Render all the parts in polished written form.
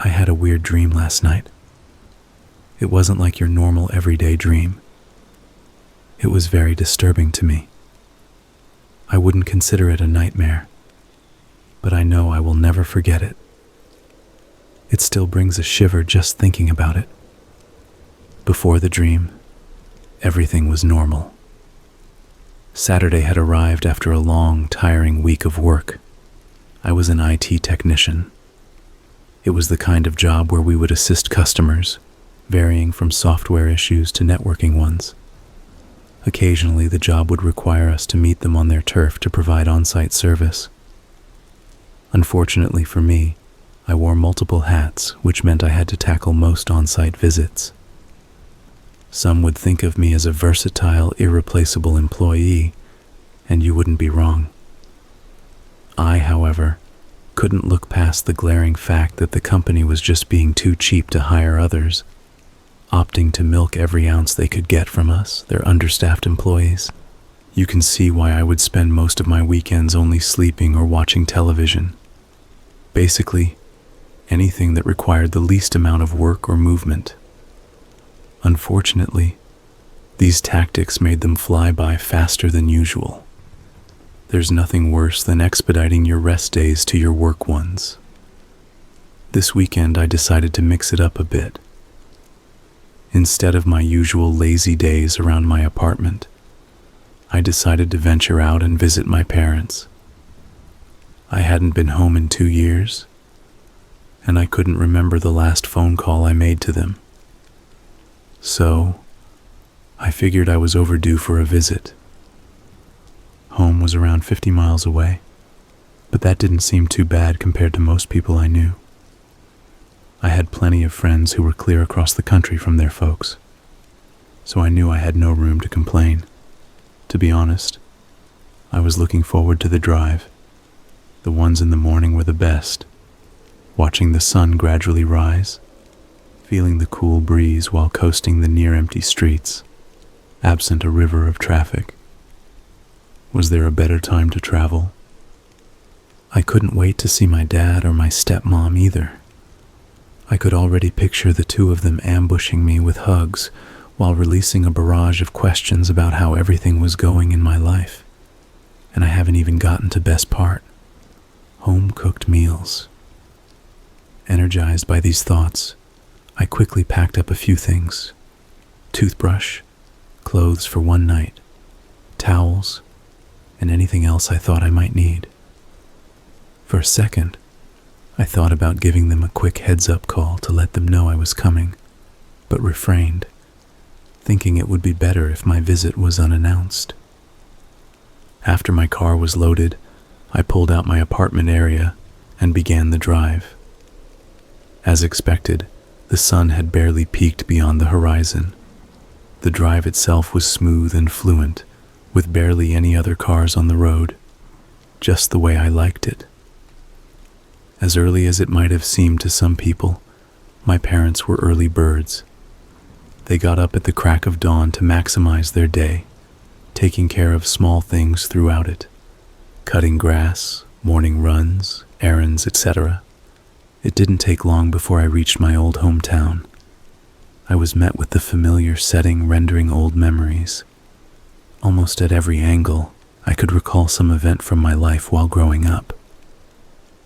I had a weird dream last night. It wasn't like your normal everyday dream. It was very disturbing to me. I wouldn't consider it a nightmare, but I know I will never forget it. It still brings a shiver just thinking about it. Before the dream, everything was normal. Saturday had arrived after a long, tiring week of work. I was an IT technician. It was the kind of job where we would assist customers, varying from software issues to networking ones. Occasionally, the job would require us to meet them on their turf to provide on-site service. Unfortunately for me, I wore multiple hats, which meant I had to tackle most on-site visits. Some would think of me as a versatile, irreplaceable employee, and you wouldn't be wrong. I, however, couldn't look past the glaring fact that the company was just being too cheap to hire others, opting to milk every ounce they could get from us, their understaffed employees. You can see why I would spend most of my weekends only sleeping or watching television. Basically, anything that required the least amount of work or movement. Unfortunately, these tactics made them fly by faster than usual. There's nothing worse than expediting your rest days to your work ones. This weekend I decided to mix it up a bit. Instead of my usual lazy days around my apartment, I decided to venture out and visit my parents. I hadn't been home in 2 years, and I couldn't remember the last phone call I made to them. So, I figured I was overdue for a visit. Home was around 50 miles away, but that didn't seem too bad compared to most people I knew. I had plenty of friends who were clear across the country from their folks, so I knew I had no room to complain. To be honest, I was looking forward to the drive. The ones in the morning were the best, watching the sun gradually rise, feeling the cool breeze while coasting the near-empty streets, absent a river of traffic. Was there a better time to travel? I couldn't wait to see my dad or my stepmom either. I could already picture the two of them ambushing me with hugs while releasing a barrage of questions about how everything was going in my life. And I haven't even gotten to best part: home-cooked meals. Energized by these thoughts, I quickly packed up a few things: toothbrush, clothes for one night, towels, and anything else I thought I might need. For a second, I thought about giving them a quick heads-up call to let them know I was coming, but refrained, thinking it would be better if my visit was unannounced. After my car was loaded, I pulled out my apartment area and began the drive. As expected, the sun had barely peaked beyond the horizon. The drive itself was smooth and fluent, with barely any other cars on the road, just the way I liked it. As early as it might have seemed to some people, my parents were early birds. They got up at the crack of dawn to maximize their day, taking care of small things throughout it: cutting grass, morning runs, errands, etc. It didn't take long before I reached my old hometown. I was met with the familiar setting rendering old memories. Almost at every angle, I could recall some event from my life while growing up.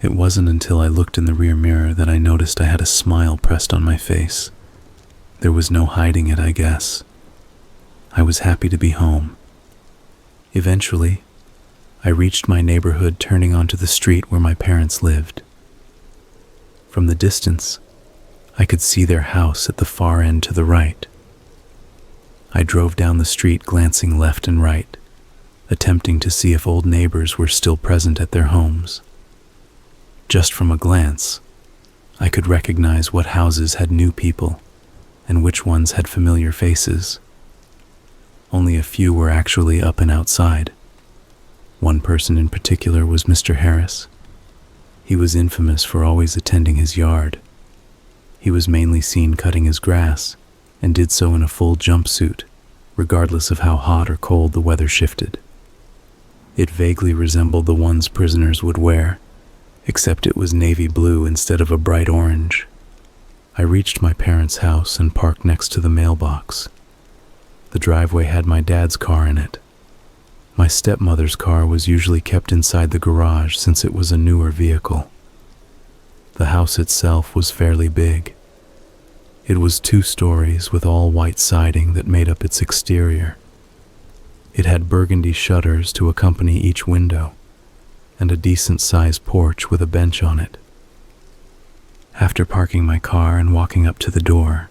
It wasn't until I looked in the rear mirror that I noticed I had a smile pressed on my face. There was no hiding it, I guess. I was happy to be home. Eventually, I reached my neighborhood, turning onto the street where my parents lived. From the distance, I could see their house at the far end to the right. I drove down the street, glancing left and right, attempting to see if old neighbors were still present at their homes. Just from a glance, I could recognize what houses had new people and which ones had familiar faces. Only a few were actually up and outside. One person in particular was Mr. Harris. He was infamous for always attending his yard. He was mainly seen cutting his grass, and did so in a full jumpsuit, regardless of how hot or cold the weather shifted. It vaguely resembled the ones prisoners would wear, except it was navy blue instead of a bright orange. I reached my parents' house and parked next to the mailbox. The driveway had my dad's car in it. My stepmother's car was usually kept inside the garage since it was a newer vehicle. The house itself was fairly big. It was 2 stories with all white siding that made up its exterior. It had burgundy shutters to accompany each window, and a decent-sized porch with a bench on it. After parking my car and walking up to the door,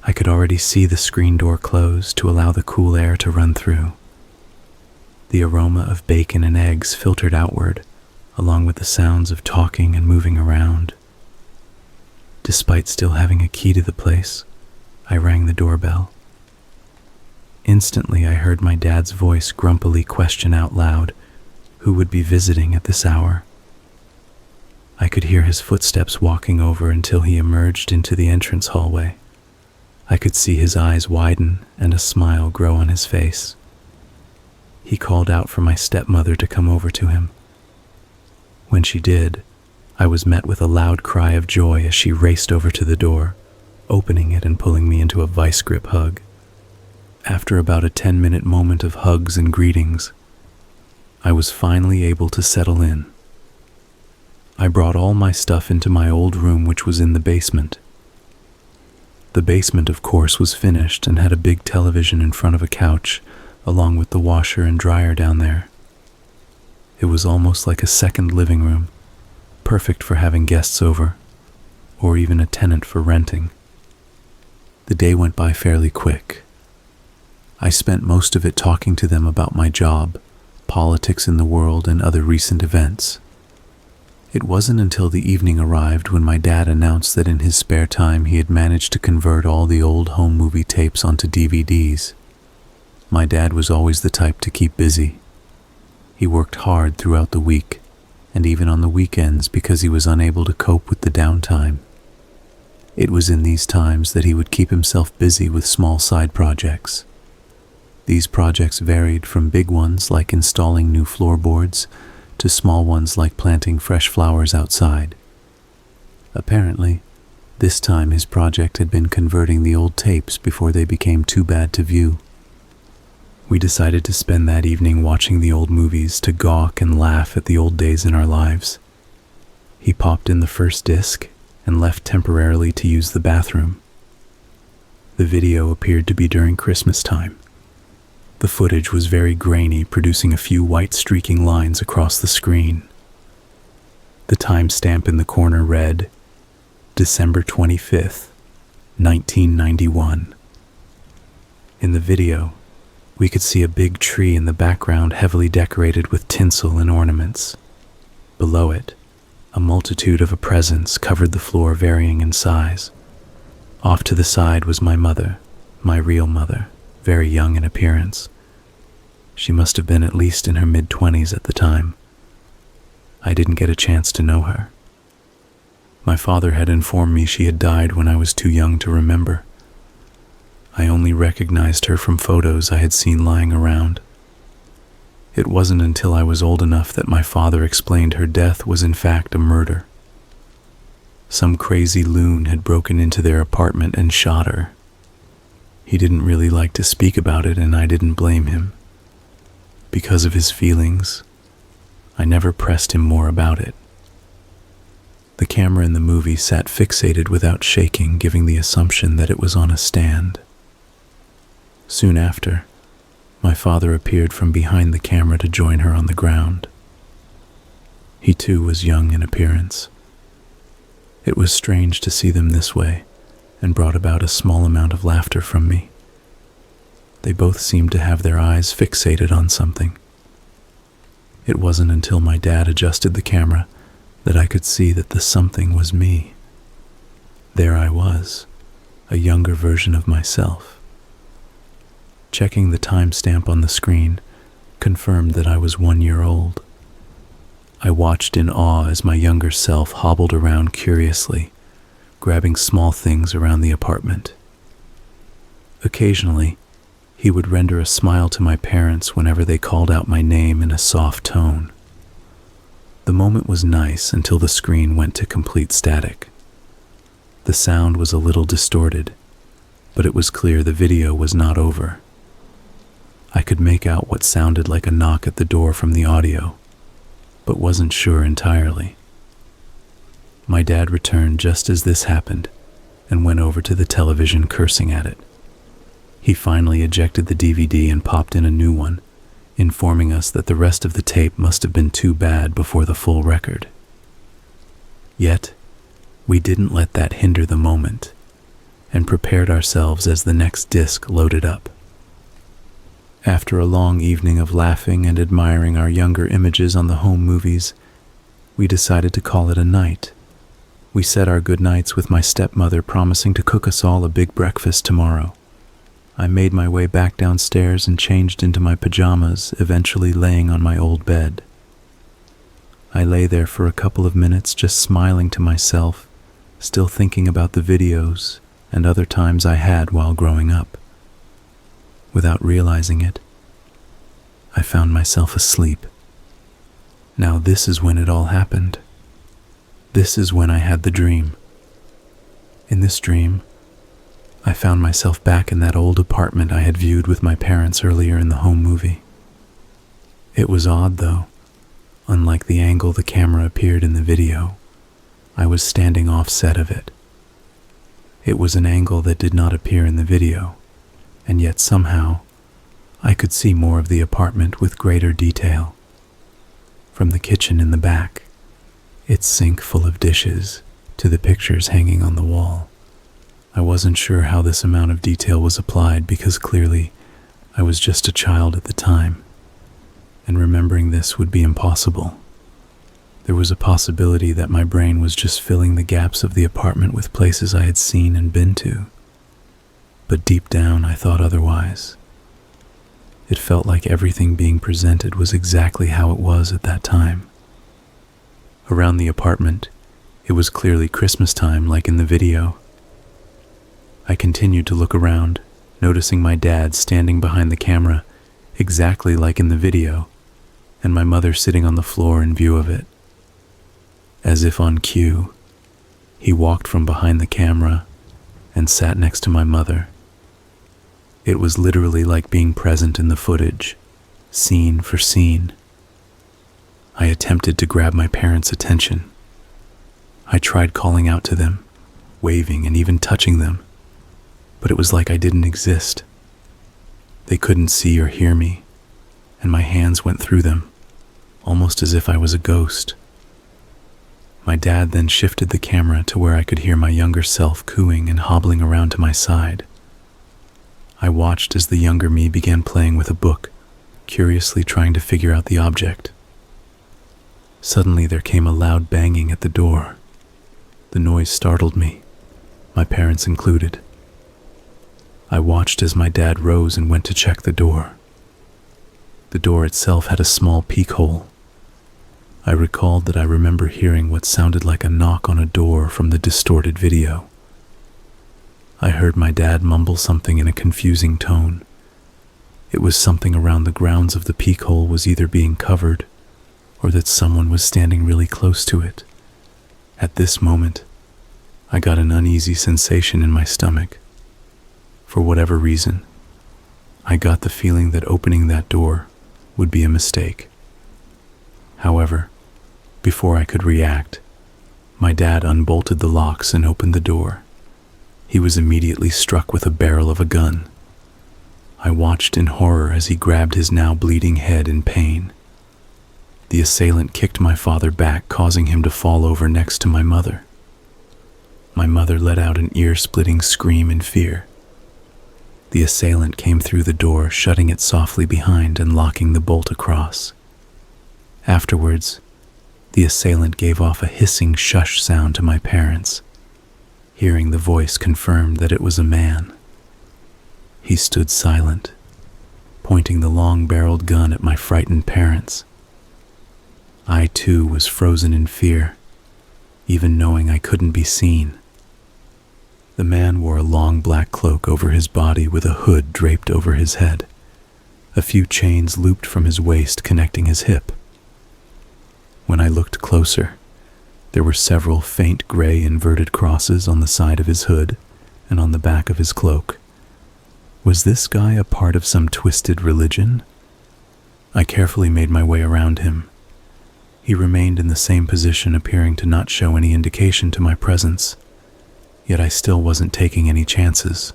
I could already see the screen door close to allow the cool air to run through. The aroma of bacon and eggs filtered outward, along with the sounds of talking and moving around. Despite still having a key to the place, I rang the doorbell. Instantly, I heard my dad's voice grumpily question out loud who would be visiting at this hour. I could hear his footsteps walking over until he emerged into the entrance hallway. I could see his eyes widen and a smile grow on his face. He called out for my stepmother to come over to him. When she did, I was met with a loud cry of joy as she raced over to the door, opening it and pulling me into a vice grip hug. After about a 10-minute moment of hugs and greetings, I was finally able to settle in. I brought all my stuff into my old room, which was in the basement. The basement, of course, was finished and had a big television in front of a couch, along with the washer and dryer down there. It was almost like a second living room, perfect for having guests over, or even a tenant for renting. The day went by fairly quick. I spent most of it talking to them about my job, politics in the world, and other recent events. It wasn't until the evening arrived when my dad announced that in his spare time he had managed to convert all the old home movie tapes onto DVDs. My dad was always the type to keep busy. He worked hard throughout the week, and even on the weekends because he was unable to cope with the downtime. It was in these times that he would keep himself busy with small side projects. These projects varied from big ones like installing new floorboards to small ones like planting fresh flowers outside. Apparently, this time his project had been converting the old tapes before they became too bad to view. We decided to spend that evening watching the old movies to gawk and laugh at the old days in our lives. He popped in the first disc and left temporarily to use the bathroom. The video appeared to be during Christmas time. The footage was very grainy, producing a few white streaking lines across the screen. The timestamp in the corner read, December 25th, 1991. In the video, we could see a big tree in the background heavily decorated with tinsel and ornaments. Below it, a multitude of presents covered the floor, varying in size. Off to the side was my mother, my real mother, very young in appearance. She must have been at least in her mid-20s at the time. I didn't get a chance to know her. My father had informed me she had died when I was too young to remember. I only recognized her from photos I had seen lying around. It wasn't until I was old enough that my father explained her death was in fact a murder. Some crazy loon had broken into their apartment and shot her. He didn't really like to speak about it, and I didn't blame him. Because of his feelings, I never pressed him more about it. The camera in the movie sat fixated without shaking, giving the assumption that it was on a stand. Soon after, my father appeared from behind the camera to join her on the ground. He too was young in appearance. It was strange to see them this way, and brought about a small amount of laughter from me. They both seemed to have their eyes fixated on something. It wasn't until my dad adjusted the camera that I could see that the something was me. There I was, a younger version of myself. Checking the timestamp on the screen confirmed that I was 1 year old. I watched in awe as my younger self hobbled around curiously, grabbing small things around the apartment. Occasionally, he would render a smile to my parents whenever they called out my name in a soft tone. The moment was nice until the screen went to complete static. The sound was a little distorted, but it was clear the video was not over. I could make out what sounded like a knock at the door from the audio, but wasn't sure entirely. My dad returned just as this happened and went over to the television cursing at it. He finally ejected the DVD and popped in a new one, informing us that the rest of the tape must have been too bad before the full record. Yet, we didn't let that hinder the moment and prepared ourselves as the next disc loaded up. After a long evening of laughing and admiring our younger images on the home movies, we decided to call it a night. We said our goodnights with my stepmother promising to cook us all a big breakfast tomorrow. I made my way back downstairs and changed into my pajamas, eventually laying on my old bed. I lay there for a couple of minutes just smiling to myself, still thinking about the videos and other times I had while growing up. Without realizing it, I found myself asleep. Now this is when it all happened. This is when I had the dream. In this dream, I found myself back in that old apartment I had viewed with my parents earlier in the home movie. It was odd though. Unlike the angle the camera appeared in the video, I was standing offset of it. It was an angle that did not appear in the video, and yet somehow I could see more of the apartment with greater detail. From the kitchen in the back, its sink full of dishes, to the pictures hanging on the wall. I wasn't sure how this amount of detail was applied because clearly I was just a child at the time, and remembering this would be impossible. There was a possibility that my brain was just filling the gaps of the apartment with places I had seen and been to. But deep down I thought otherwise. It felt like everything being presented was exactly how it was at that time. Around the apartment, it was clearly Christmas time like in the video. I continued to look around, noticing my dad standing behind the camera, exactly like in the video, and my mother sitting on the floor in view of it. As if on cue, he walked from behind the camera and sat next to my mother. It was literally like being present in the footage, scene for scene. I attempted to grab my parents' attention. I tried calling out to them, waving and even touching them, but it was like I didn't exist. They couldn't see or hear me, and my hands went through them, almost as if I was a ghost. My dad then shifted the camera to where I could hear my younger self cooing and hobbling around to my side. I watched as the younger me began playing with a book, curiously trying to figure out the object. Suddenly there came a loud banging at the door. The noise startled me, my parents included. I watched as my dad rose and went to check the door. The door itself had a small peek hole. I recalled that I remember hearing what sounded like a knock on a door from the distorted video. I heard my dad mumble something in a confusing tone. It was something around the grounds of the peek hole was either being covered or that someone was standing really close to it. At this moment, I got an uneasy sensation in my stomach. For whatever reason, I got the feeling that opening that door would be a mistake. However, before I could react, my dad unbolted the locks and opened the door. He was immediately struck with a barrel of a gun. I watched in horror as he grabbed his now bleeding head in pain. The assailant kicked my father back, causing him to fall over next to my mother. My mother let out an ear-splitting scream in fear. The assailant came through the door, shutting it softly behind and locking the bolt across. Afterwards, the assailant gave off a hissing shush sound to my parents. Hearing the voice confirmed that it was a man. He stood silent, pointing the long-barreled gun at my frightened parents. I too was frozen in fear, even knowing I couldn't be seen. The man wore a long black cloak over his body with a hood draped over his head. A few chains looped from his waist connecting his hip. When I looked closer, There were several faint gray inverted crosses on the side of his hood and on the back of his cloak. Was this guy a part of some twisted religion? I carefully made my way around him. He remained in the same position, appearing to not show any indication to my presence, yet I still wasn't taking any chances.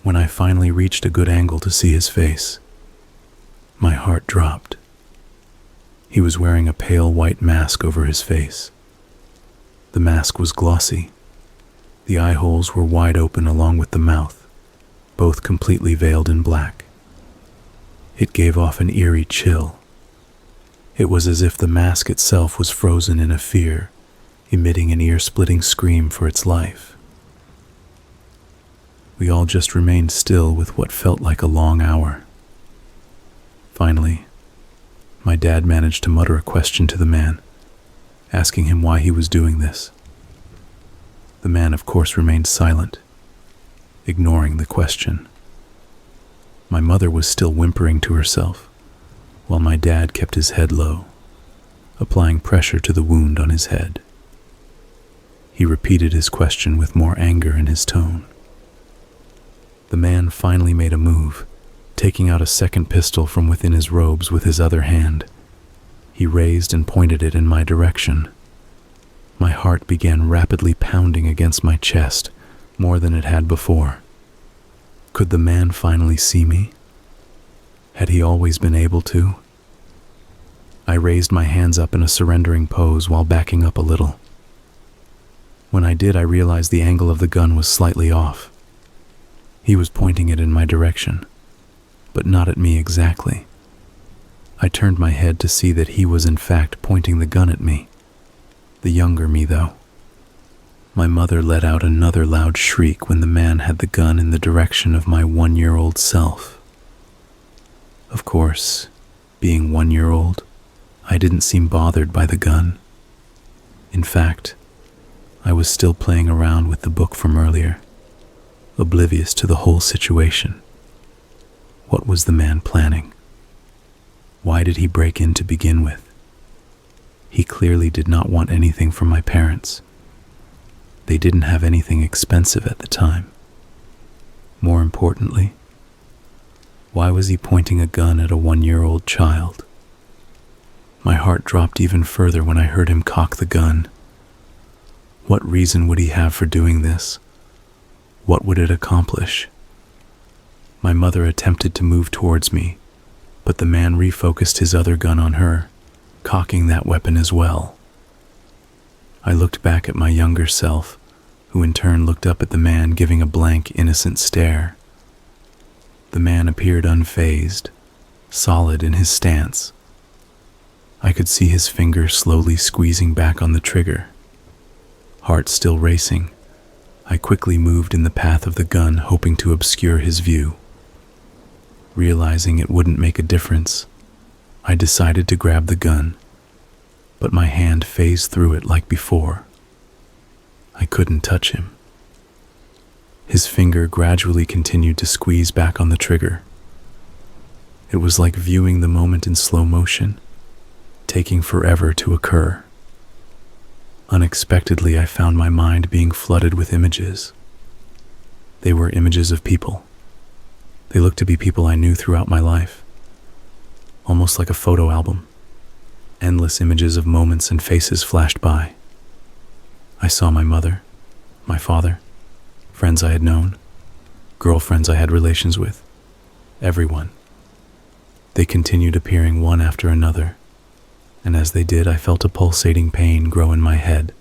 When I finally reached a good angle to see his face, my heart dropped. He was wearing a pale white mask over his face. The mask was glossy. The eye holes were wide open along with the mouth, both completely veiled in black. It gave off an eerie chill. It was as if the mask itself was frozen in a fear, emitting an ear-splitting scream for its life. We all just remained still with what felt like a long hour. Finally, my dad managed to mutter a question to the man, asking him why he was doing this. The man, of course, remained silent, ignoring the question. My mother was still whimpering to herself, while my dad kept his head low, applying pressure to the wound on his head. He repeated his question with more anger in his tone. The man finally made a move, taking out a second pistol from within his robes with his other hand. He raised and pointed it in my direction. My heart began rapidly pounding against my chest, more than it had before. Could the man finally see me? Had he always been able to? I raised my hands up in a surrendering pose while backing up a little. When I did, I realized the angle of the gun was slightly off. He was pointing it in my direction, but not at me exactly. I turned my head to see that he was in fact pointing the gun at me. The younger me, though. My mother let out another loud shriek when the man had the gun in the direction of my 1-year-old self. Of course, being 1-year-old, I didn't seem bothered by the gun. In fact, I was still playing around with the book from earlier, oblivious to the whole situation. What was the man planning? Why did he break in to begin with? He clearly did not want anything from my parents. They didn't have anything expensive at the time. More importantly, why was he pointing a gun at a 1-year-old child? My heart dropped even further when I heard him cock the gun. What reason would he have for doing this? What would it accomplish? My mother attempted to move towards me, but the man refocused his other gun on her, cocking that weapon as well. I looked back at my younger self, who in turn looked up at the man, giving a blank, innocent stare. The man appeared unfazed, solid in his stance. I could see his fingers slowly squeezing back on the trigger. Heart still racing, I quickly moved in the path of the gun, hoping to obscure his view. Realizing it wouldn't make a difference, I decided to grab the gun, but my hand phased through it like before. I couldn't touch him. His finger gradually continued to squeeze back on the trigger. It was like viewing the moment in slow motion, taking forever to occur. Unexpectedly, I found my mind being flooded with images. They were images of people. They looked to be people I knew throughout my life, almost like a photo album. Endless images of moments and faces flashed by. I saw my mother, my father, friends I had known, girlfriends I had relations with, everyone. They continued appearing one after another, and as they did, I felt a pulsating pain grow in my head.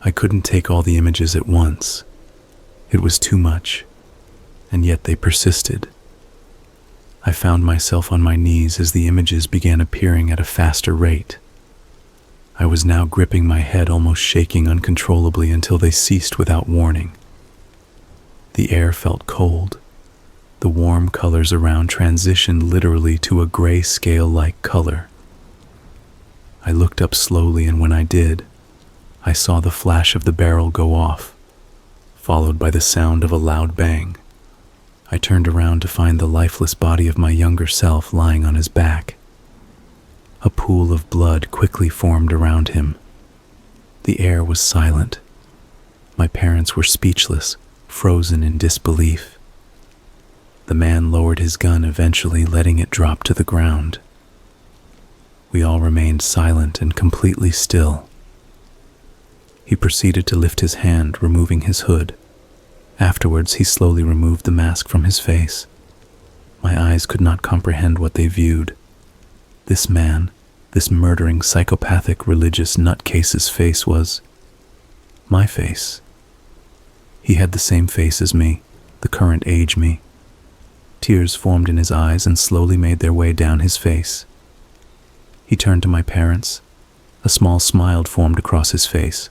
I couldn't take all the images at once. It was too much, and yet they persisted. I found myself on my knees as the images began appearing at a faster rate. I was now gripping my head, almost shaking uncontrollably until they ceased without warning. The air felt cold. The warm colors around transitioned literally to a gray-scale-like color. I looked up slowly, and when I did, I saw the flash of the barrel go off, followed by the sound of a loud bang. I turned around to find the lifeless body of my younger self lying on his back. A pool of blood quickly formed around him, The air was silent. My parents were speechless, frozen in disbelief. The man lowered his gun, eventually letting it drop to the ground. We all remained silent and completely still. He proceeded to lift his hand, removing his hood. Afterwards, he slowly removed the mask from his face. My eyes could not comprehend what they viewed. This man, this murdering, psychopathic, religious nutcase's face was my face. He had the same face as me, the current age me. Tears formed in his eyes and slowly made their way down his face. He turned to my parents. A small smile formed across his face.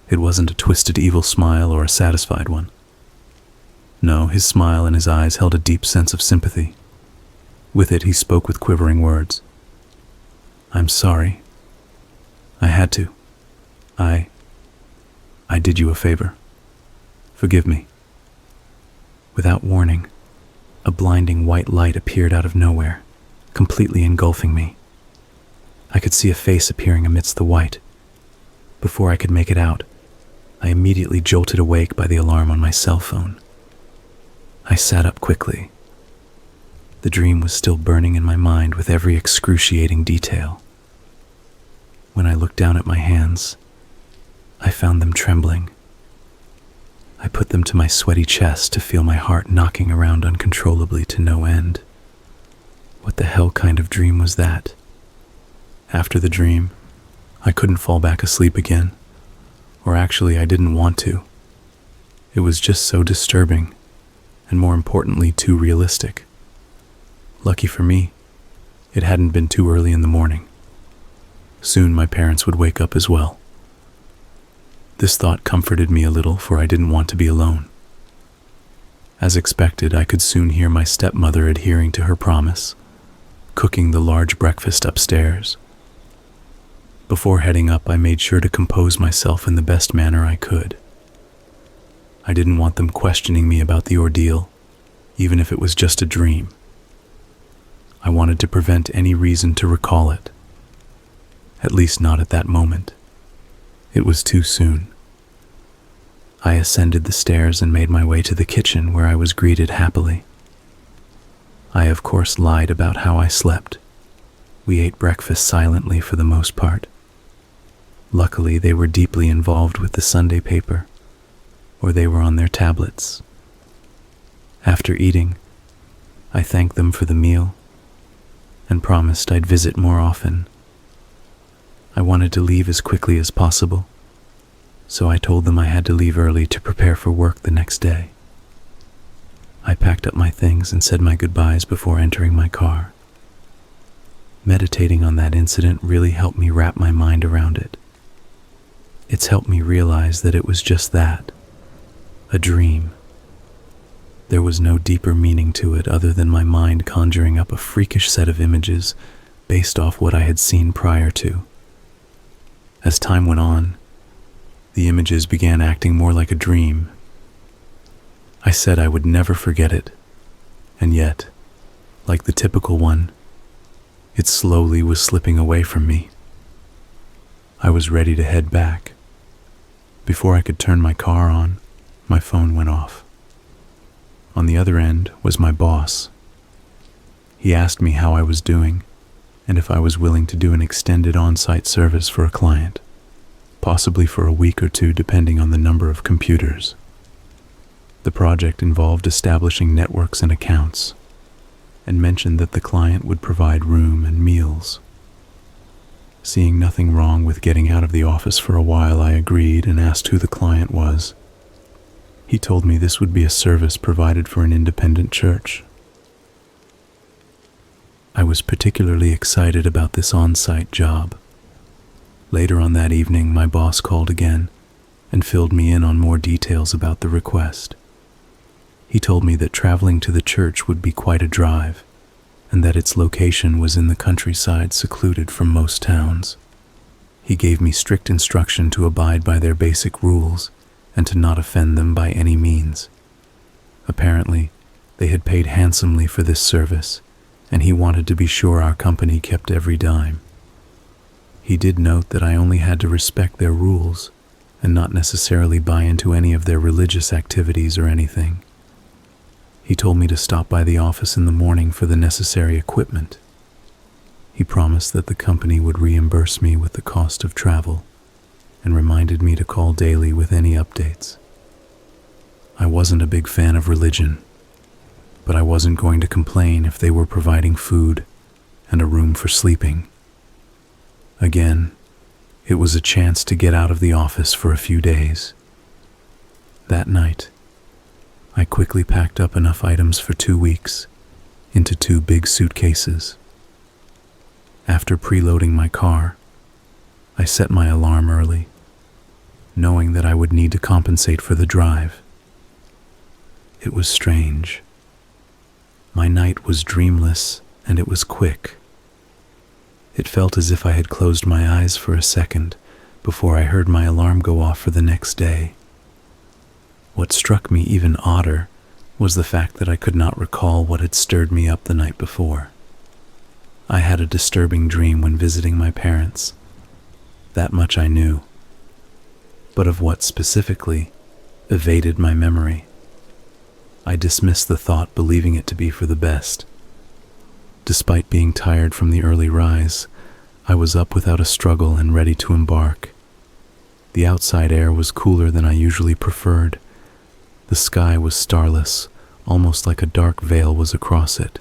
It wasn't a twisted, evil smile or a satisfied one. No, his smile and his eyes held a deep sense of sympathy. With it, he spoke with quivering words. "I'm sorry. I had to. I did you a favor. Forgive me." Without warning, a blinding white light appeared out of nowhere, completely engulfing me. I could see a face appearing amidst the white. Before I could make it out, I immediately jolted awake by the alarm on my cell phone. I sat up quickly. The dream was still burning in my mind with every excruciating detail. When I looked down at my hands, I found them trembling. I put them to my sweaty chest to feel my heart knocking around uncontrollably to no end. What the hell kind of dream was that? After the dream, I couldn't fall back asleep again. Or actually, I didn't want to. It was just so disturbing, and more importantly, too realistic. Lucky for me, it hadn't been too early in the morning. Soon my parents would wake up as well. This thought comforted me a little, for I didn't want to be alone. As expected, I could soon hear my stepmother adhering to her promise, cooking the large breakfast upstairs. Before heading up, I made sure to compose myself in the best manner I could. I didn't want them questioning me about the ordeal, even if it was just a dream. I wanted to prevent any reason to recall it. At least not at that moment. It was too soon. I ascended the stairs and made my way to the kitchen, where I was greeted happily. I, of course, lied about how I slept. We ate breakfast silently for the most part. Luckily, they were deeply involved with the Sunday paper, or they were on their tablets. After eating, I thanked them for the meal and promised I'd visit more often. I wanted to leave as quickly as possible, so I told them I had to leave early to prepare for work the next day. I packed up my things and said my goodbyes before entering my car. Meditating on that incident really helped me wrap my mind around it. It's helped me realize that it was just that, a dream. There was no deeper meaning to it other than my mind conjuring up a freakish set of images based off what I had seen prior to. As time went on, the images began acting more like a dream. I said I would never forget it, and yet, like the typical one, it slowly was slipping away from me. I was ready to head back. Before I could turn my car on, my phone went off. On the other end was my boss. He asked me how I was doing, and if I was willing to do an extended on-site service for a client, possibly for a week or two depending on the number of computers. The project involved establishing networks and accounts, and mentioned that the client would provide room and meals. Seeing nothing wrong with getting out of the office for a while, I agreed and asked who the client was. He told me this would be a service provided for an independent church. I was particularly excited about this on-site job. Later on that evening, my boss called again and filled me in on more details about the request. He told me that traveling to the church would be quite a drive, and that its location was in the countryside, secluded from most towns. He gave me strict instruction to abide by their basic rules and to not offend them by any means. Apparently, they had paid handsomely for this service, and he wanted to be sure our company kept every dime. He did note that I only had to respect their rules and not necessarily buy into any of their religious activities or anything. He told me to stop by the office in the morning for the necessary equipment. He promised that the company would reimburse me with the cost of travel and reminded me to call daily with any updates. I wasn't a big fan of religion, but I wasn't going to complain if they were providing food and a room for sleeping. Again, it was a chance to get out of the office for a few days. That night, I quickly packed up enough items for 2 weeks into 2 big suitcases. After preloading my car, I set my alarm early, knowing that I would need to compensate for the drive. It was strange. My night was dreamless, and it was quick. It felt as if I had closed my eyes for a second before I heard my alarm go off for the next day. What struck me even odder was the fact that I could not recall what had stirred me up the night before. I had a disturbing dream when visiting my parents. That much I knew. But of what specifically evaded my memory. I dismissed the thought, believing it to be for the best. Despite being tired from the early rise, I was up without a struggle and ready to embark. The outside air was cooler than I usually preferred. The sky was starless, almost like a dark veil was across it.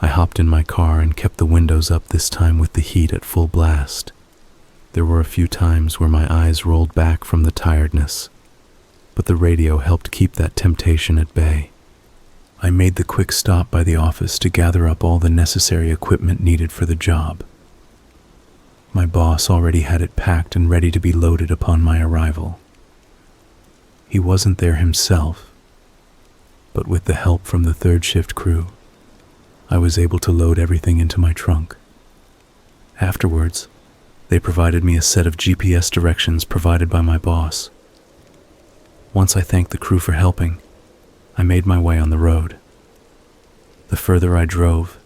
I hopped in my car and kept the windows up, this time with the heat at full blast. There were a few times where my eyes rolled back from the tiredness, but the radio helped keep that temptation at bay. I made the quick stop by the office to gather up all the necessary equipment needed for the job. My boss already had it packed and ready to be loaded upon my arrival. He wasn't there himself, but with the help from the third shift crew, I was able to load everything into my trunk. Afterwards, they provided me a set of GPS directions provided by my boss. Once I thanked the crew for helping, I made my way on the road. The further I drove,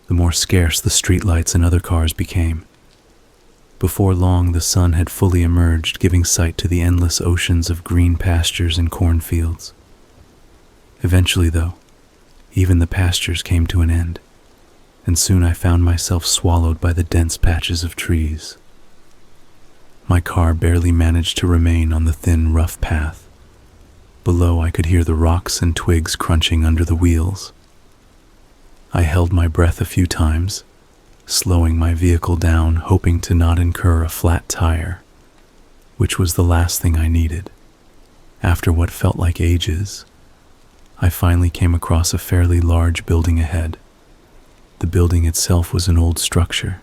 the more scarce the streetlights and other cars became. Before long, the sun had fully emerged, giving sight to the endless oceans of green pastures and cornfields. Eventually, though, even the pastures came to an end, and soon I found myself swallowed by the dense patches of trees. My car barely managed to remain on the thin, rough path. Below, I could hear the rocks and twigs crunching under the wheels. I held my breath a few times, slowing my vehicle down, hoping to not incur a flat tire, which was the last thing I needed. After what felt like ages, I finally came across a fairly large building ahead. The building itself was an old structure,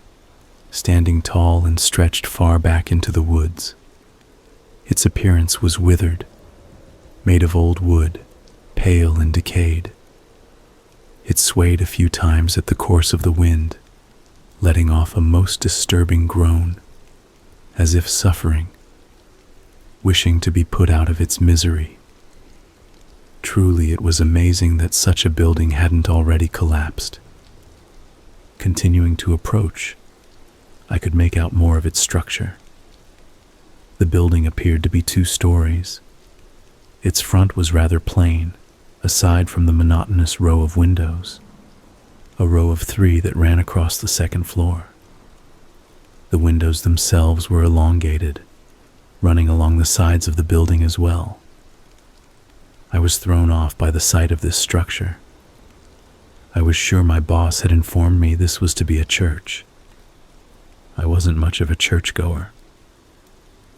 standing tall and stretched far back into the woods. Its appearance was withered, made of old wood, pale and decayed. It swayed a few times at the course of the wind, letting off a most disturbing groan, as if suffering, wishing to be put out of its misery. Truly, it was amazing that such a building hadn't already collapsed. Continuing to approach, I could make out more of its structure. The building appeared to be 2 stories. Its front was rather plain, aside from the monotonous row of windows, a row of 3 that ran across the second floor. The windows themselves were elongated, running along the sides of the building as well. I was thrown off by the sight of this structure. I was sure my boss had informed me this was to be a church. I wasn't much of a churchgoer,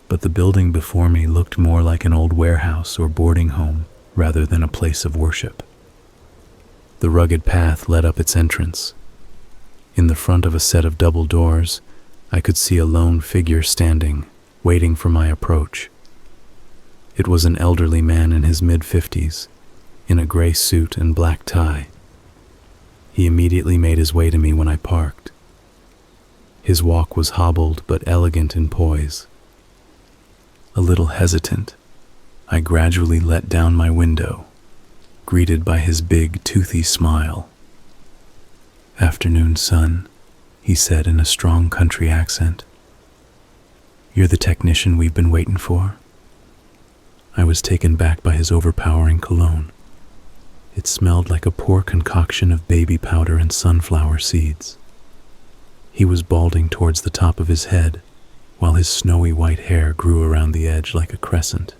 but the building before me looked more like an old warehouse or boarding home rather than a place of worship. The rugged path led up its entrance. In the front of a set of double doors, I could see a lone figure standing, waiting for my approach. It was an elderly man in his mid-50s, in a gray suit and black tie. He immediately made his way to me when I parked. His walk was hobbled but elegant in poise. A little hesitant, I gradually let down my window, greeted by his big, toothy smile. "Afternoon, son," he said in a strong country accent. You're the technician we've been waiting for? I was taken back by his overpowering cologne. It smelled like a poor concoction of baby powder and sunflower seeds. He was balding towards the top of his head, while his snowy white hair grew around the edge like a crescent.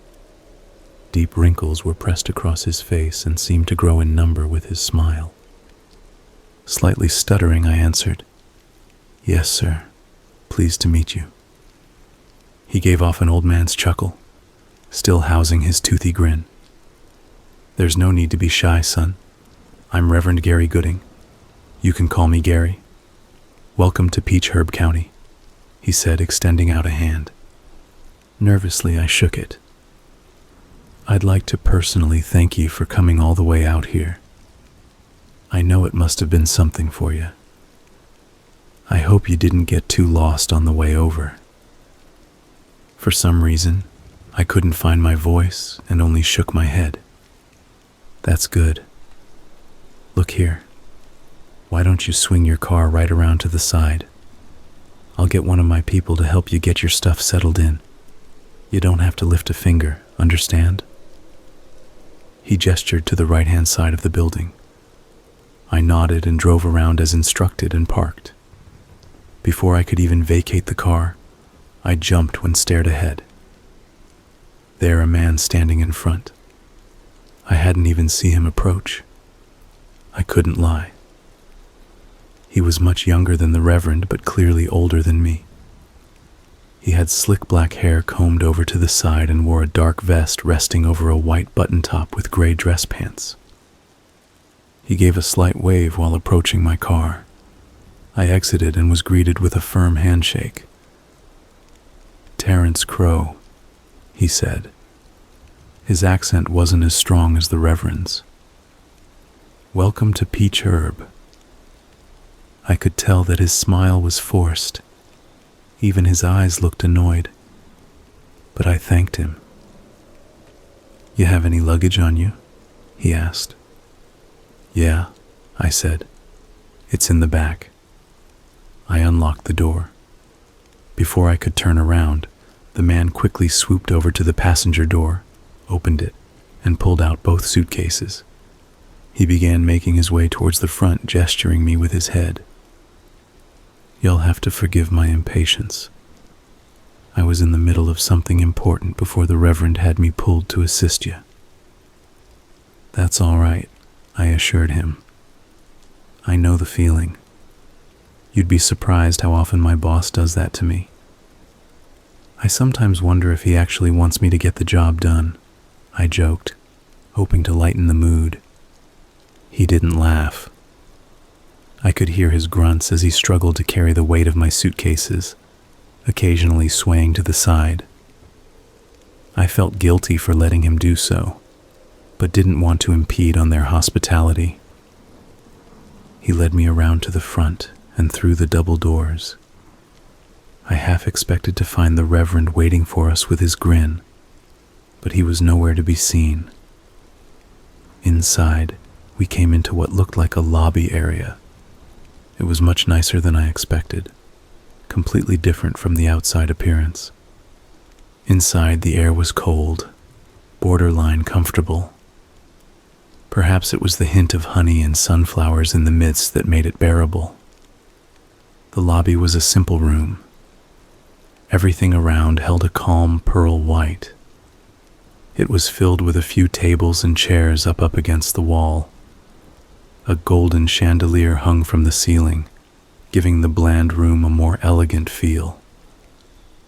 Deep wrinkles were pressed across his face and seemed to grow in number with his smile. Slightly stuttering, I answered, "Yes, sir. Pleased to meet you." He gave off an old man's chuckle, still housing his toothy grin. "There's no need to be shy, son. I'm Reverend Gary Gooding. You can call me Gary. Welcome to Peach Herb County," he said, extending out a hand. Nervously, I shook it. "I'd like to personally thank you for coming all the way out here. I know it must have been something for you. I hope you didn't get too lost on the way over." For some reason, I couldn't find my voice and only shook my head. "That's good. Look here. Why don't you swing your car right around to the side? I'll get one of my people to help you get your stuff settled in. You don't have to lift a finger, understand?" He gestured to the right-hand side of the building. I nodded and drove around as instructed and parked. Before I could even vacate the car, I jumped when stared ahead. There, a man standing in front. I hadn't even seen him approach. I couldn't lie. He was much younger than the Reverend, but clearly older than me. He had slick black hair combed over to the side and wore a dark vest resting over a white button top with gray dress pants. He gave a slight wave while approaching my car. I exited and was greeted with a firm handshake. "Terrence Crow," he said. His accent wasn't as strong as the Reverend's. "Welcome to Peach Herb." I could tell that his smile was forced. Even his eyes looked annoyed. But I thanked him. "You have any luggage on you?" he asked. "Yeah," I said. "It's in the back." I unlocked the door. Before I could turn around, the man quickly swooped over to the passenger door, opened it, and pulled out both suitcases. He began making his way towards the front, gesturing me with his head. You'll have to forgive my impatience. I was in the middle of something important before the Reverend had me pulled to assist you. That's all right, I assured him. I know the feeling. You'd be surprised how often my boss does that to me. I sometimes wonder if he actually wants me to get the job done, I joked, hoping to lighten the mood. He didn't laugh. I could hear his grunts as he struggled to carry the weight of my suitcases, occasionally swaying to the side. I felt guilty for letting him do so, but didn't want to impede on their hospitality. He led me around to the front and through the double doors. I half expected to find the Reverend waiting for us with his grin, but he was nowhere to be seen. Inside, we came into what looked like a lobby area. It was much nicer than I expected, completely different from the outside appearance. Inside, the air was cold, borderline comfortable. Perhaps it was the hint of honey and sunflowers in the midst that made it bearable. The lobby was a simple room. Everything around held a calm pearl white. It was filled with a few tables and chairs up against the wall. A golden chandelier hung from the ceiling, giving the bland room a more elegant feel.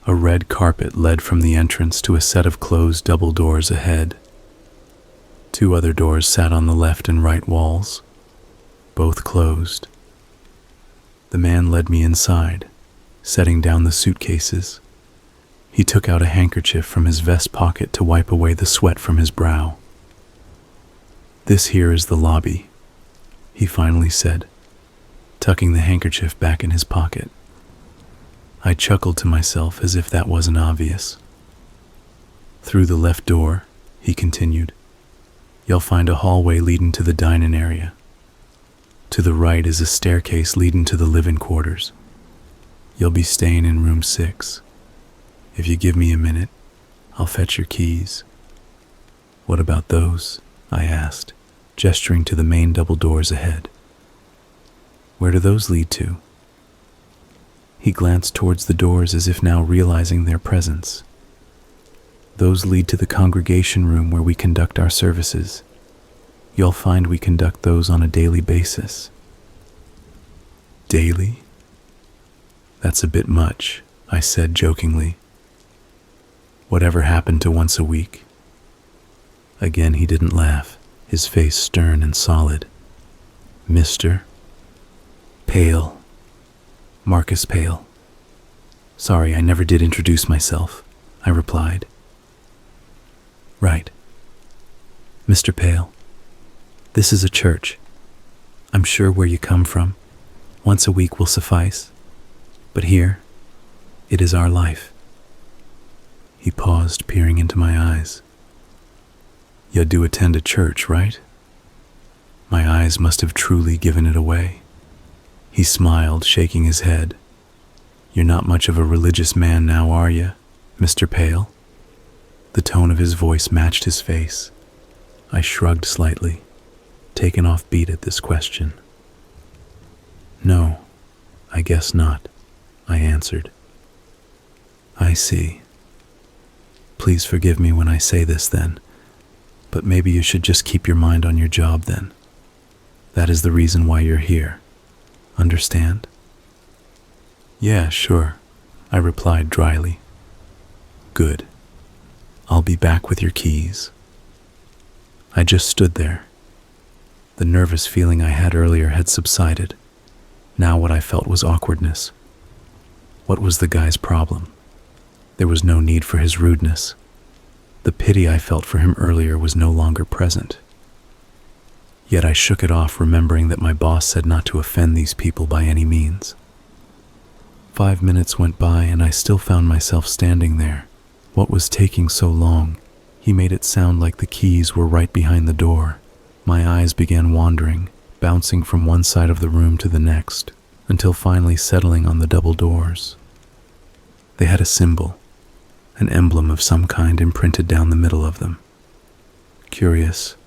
A red carpet led from the entrance to a set of closed double doors ahead. 2 other doors sat on the left and right walls, both closed. The man led me inside, setting down the suitcases. He took out a handkerchief from his vest pocket to wipe away the sweat from his brow. "This here is the lobby," he finally said, tucking the handkerchief back in his pocket. I chuckled to myself as if that wasn't obvious. "Through the left door," he continued, "you'll find a hallway leading to the dining area. To the right is a staircase leading to the living quarters. You'll be staying in room 6. If you give me a minute, I'll fetch your keys. What about those? I asked, gesturing to the main double doors ahead. Where do those lead to? He glanced towards the doors as if now realizing their presence. Those lead to the congregation room where we conduct our services. You'll find we conduct those on a daily basis. Daily? That's a bit much, I said jokingly. Whatever happened to once a week? Again he didn't laugh, his face stern and solid. Mr. Pale. Marcus Pale. Sorry, I never did introduce myself, I replied. Right. Mr. Pale, this is a church. I'm sure where you come from, once a week will suffice. But here, it is our life. He paused, peering into my eyes. You do attend a church, right? My eyes must have truly given it away. He smiled, shaking his head. You're not much of a religious man now, are you, Mr. Pale? The tone of his voice matched his face. I shrugged slightly, taken off beat at this question. No, I guess not, I answered. I see. Please forgive me when I say this then, but maybe you should just keep your mind on your job then. That is the reason why you're here. Understand? Yeah, sure, I replied dryly. Good. I'll be back with your keys. I just stood there. The nervous feeling I had earlier had subsided. Now what I felt was awkwardness. What was the guy's problem? There was no need for his rudeness. The pity I felt for him earlier was no longer present. Yet I shook it off, remembering that my boss said not to offend these people by any means. 5 minutes went by and I still found myself standing there. What was taking so long? He made it sound like the keys were right behind the door. My eyes began wandering, bouncing from one side of the room to the next, until finally settling on the double doors. They had a symbol, an emblem of some kind imprinted down the middle of them. Curious,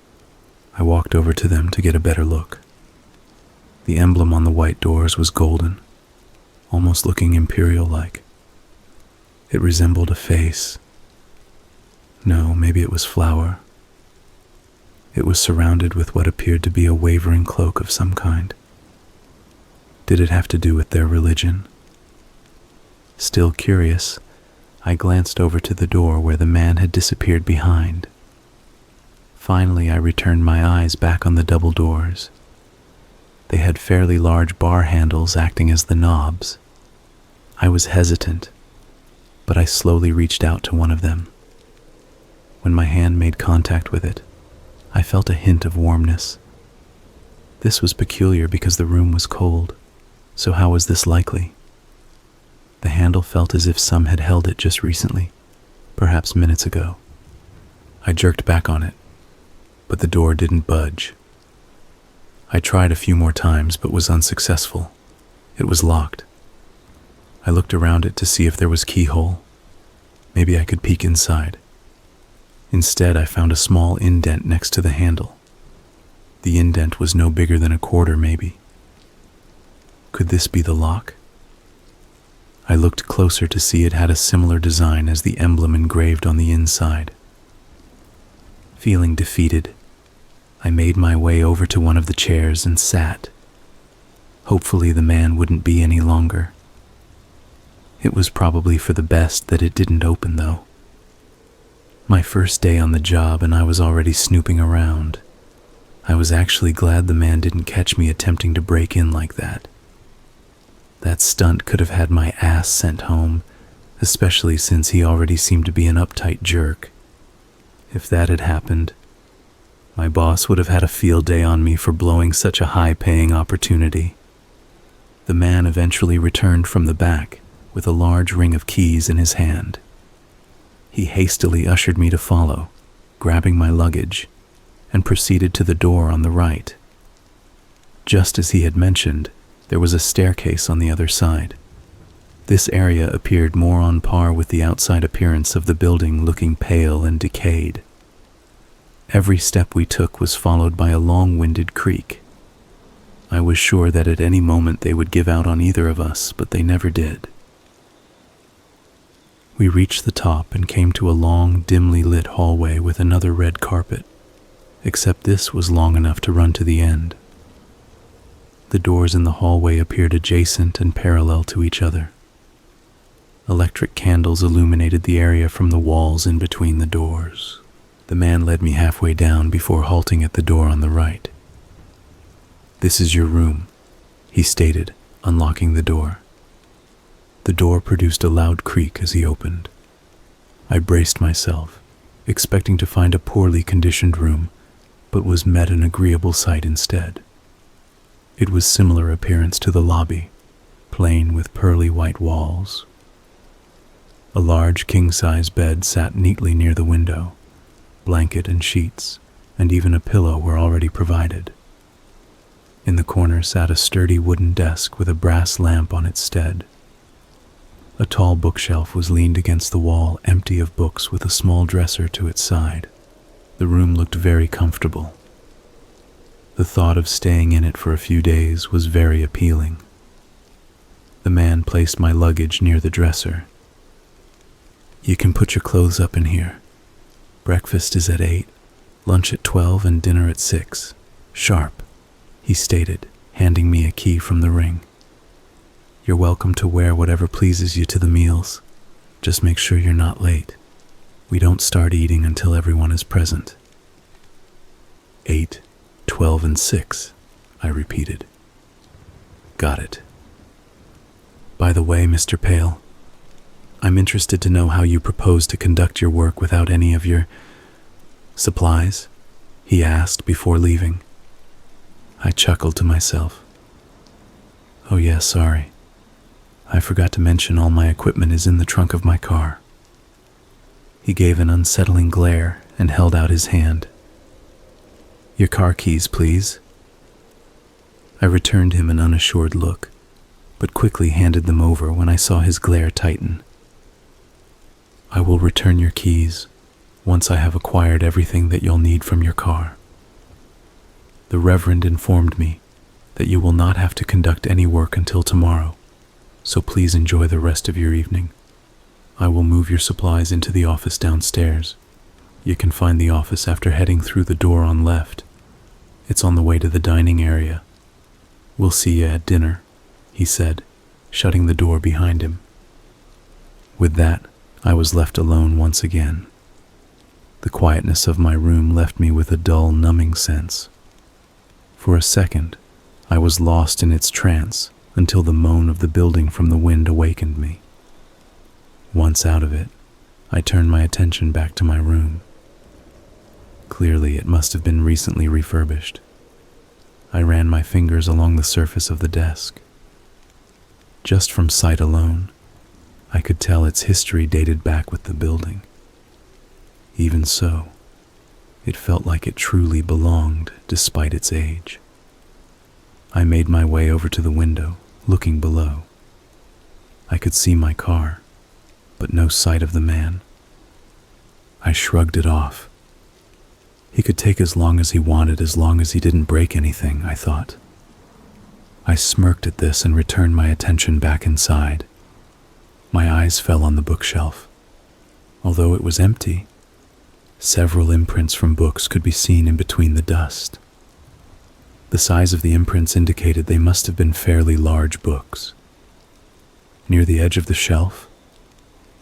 I walked over to them to get a better look. The emblem on the white doors was golden, almost looking imperial-like. It resembled a face. No, maybe it was flour. It was surrounded with what appeared to be a wavering cloak of some kind. Did it have to do with their religion? Still curious, I glanced over to the door where the man had disappeared behind. Finally, I returned my eyes back on the double doors. They had fairly large bar handles acting as the knobs. I was hesitant, but I slowly reached out to one of them. When my hand made contact with it, I felt a hint of warmness. This was peculiar because the room was cold, so how was this likely? The handle felt as if some had held it just recently, perhaps minutes ago. I jerked back on it, but the door didn't budge. I tried a few more times but was unsuccessful. It was locked. I looked around it to see if there was keyhole. Maybe I could peek inside. Instead, I found a small indent next to the handle. The indent was no bigger than a quarter, maybe. Could this be the lock? I looked closer to see it had a similar design as the emblem engraved on the inside. Feeling defeated, I made my way over to one of the chairs and sat. Hopefully the man wouldn't be any longer. It was probably for the best that it didn't open, though. My first day on the job and I was already snooping around. I was actually glad the man didn't catch me attempting to break in like that. That stunt could have had my ass sent home, especially since he already seemed to be an uptight jerk. If that had happened, my boss would have had a field day on me for blowing such a high-paying opportunity. The man eventually returned from the back with a large ring of keys in his hand. He hastily ushered me to follow, grabbing my luggage, and proceeded to the door on the right. Just as he had mentioned, there was a staircase on the other side. This area appeared more on par with the outside appearance of the building, looking pale and decayed. Every step we took was followed by a long-winded creak. I was sure that at any moment they would give out on either of us, but they never did. We reached the top and came to a long, dimly lit hallway with another red carpet, except this was long enough to run to the end. The doors in the hallway appeared adjacent and parallel to each other. Electric candles illuminated the area from the walls in between the doors. The man led me halfway down before halting at the door on the right. "This is your room," he stated, unlocking the door. The door produced a loud creak as he opened. I braced myself, expecting to find a poorly conditioned room, but was met an agreeable sight instead. It was similar appearance to the lobby, plain with pearly white walls. A large king-size bed sat neatly near the window. Blanket and sheets, and even a pillow were already provided. In the corner sat a sturdy wooden desk with a brass lamp on its stead. A tall bookshelf was leaned against the wall, empty of books, with a small dresser to its side. The room looked very comfortable. The thought of staying in it for a few days was very appealing. The man placed my luggage near the dresser. "You can put your clothes up in here. Breakfast is at 8, lunch at 12, and dinner at 6. Sharp," he stated, handing me a key from the ring. "You're welcome to wear whatever pleases you to the meals. Just make sure you're not late. We don't start eating until everyone is present." 8, 12, and 6, I repeated. "Got it. By the way, Mr. Pale, I'm interested to know how you propose to conduct your work without any of your supplies," he asked before leaving. I chuckled to myself. "Oh yeah, sorry. I forgot to mention all my equipment is in the trunk of my car." He gave an unsettling glare and held out his hand. "Your car keys, please." I returned him an unassured look, but quickly handed them over when I saw his glare tighten. "I will return your keys once I have acquired everything that you'll need from your car. The Reverend informed me that you will not have to conduct any work until tomorrow, so please enjoy the rest of your evening. I will move your supplies into the office downstairs. You can find the office after heading through the door on left. It's on the way to the dining area. We'll see you at dinner," he said, shutting the door behind him. With that, I was left alone once again. The quietness of my room left me with a dull, numbing sense. For a second, I was lost in its trance until the moan of the building from the wind awakened me. Once out of it, I turned my attention back to my room. Clearly, it must have been recently refurbished. I ran my fingers along the surface of the desk. Just from sight alone, I could tell its history dated back with the building. Even so, it felt like it truly belonged despite its age. I made my way over to the window, looking below. I could see my car, but no sight of the man. I shrugged it off. He could take as long as he wanted, as long as he didn't break anything, I thought. I smirked at this and returned my attention back inside. My eyes fell on the bookshelf. Although it was empty, several imprints from books could be seen in between the dust. The size of the imprints indicated they must have been fairly large books. Near the edge of the shelf,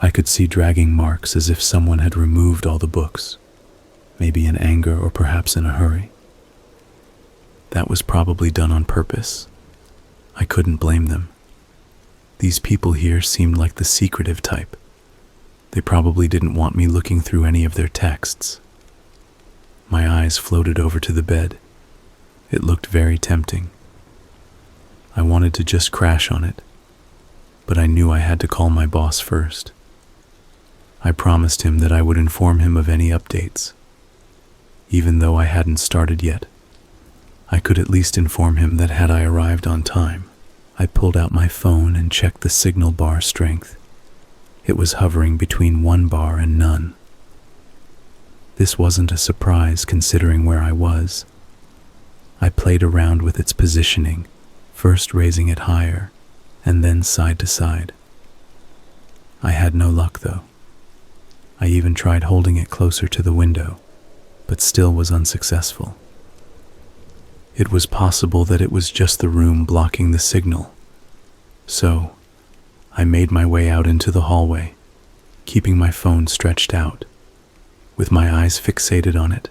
I could see dragging marks as if someone had removed all the books, maybe in anger or perhaps in a hurry. That was probably done on purpose. I couldn't blame them. These people here seemed like the secretive type. They probably didn't want me looking through any of their texts. My eyes floated over to the bed. It looked very tempting. I wanted to just crash on it, but I knew I had to call my boss first. I promised him that I would inform him of any updates. Even though I hadn't started yet, I could at least inform him that had I arrived on time, I pulled out my phone and checked the signal bar strength. It was hovering between 1 bar and none. This wasn't a surprise considering where I was. I played around with its positioning, first raising it higher, and then side to side. I had no luck though. I even tried holding it closer to the window, but still was unsuccessful. It was possible that it was just the room blocking the signal. So, I made my way out into the hallway, keeping my phone stretched out. With my eyes fixated on it,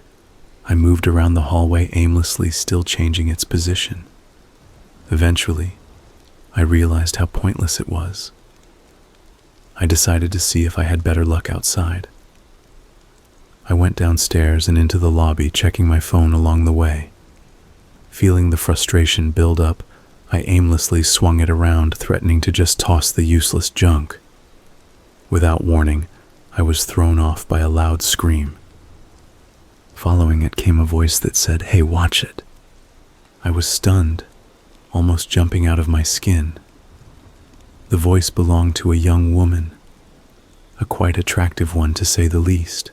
I moved around the hallway aimlessly, still changing its position. Eventually, I realized how pointless it was. I decided to see if I had better luck outside. I went downstairs and into the lobby, checking my phone along the way. Feeling the frustration build up, I aimlessly swung it around, threatening to just toss the useless junk. Without warning, I was thrown off by a loud scream. Following it came a voice that said, "Hey, watch it." I was stunned, almost jumping out of my skin. The voice belonged to a young woman, a quite attractive one to say the least.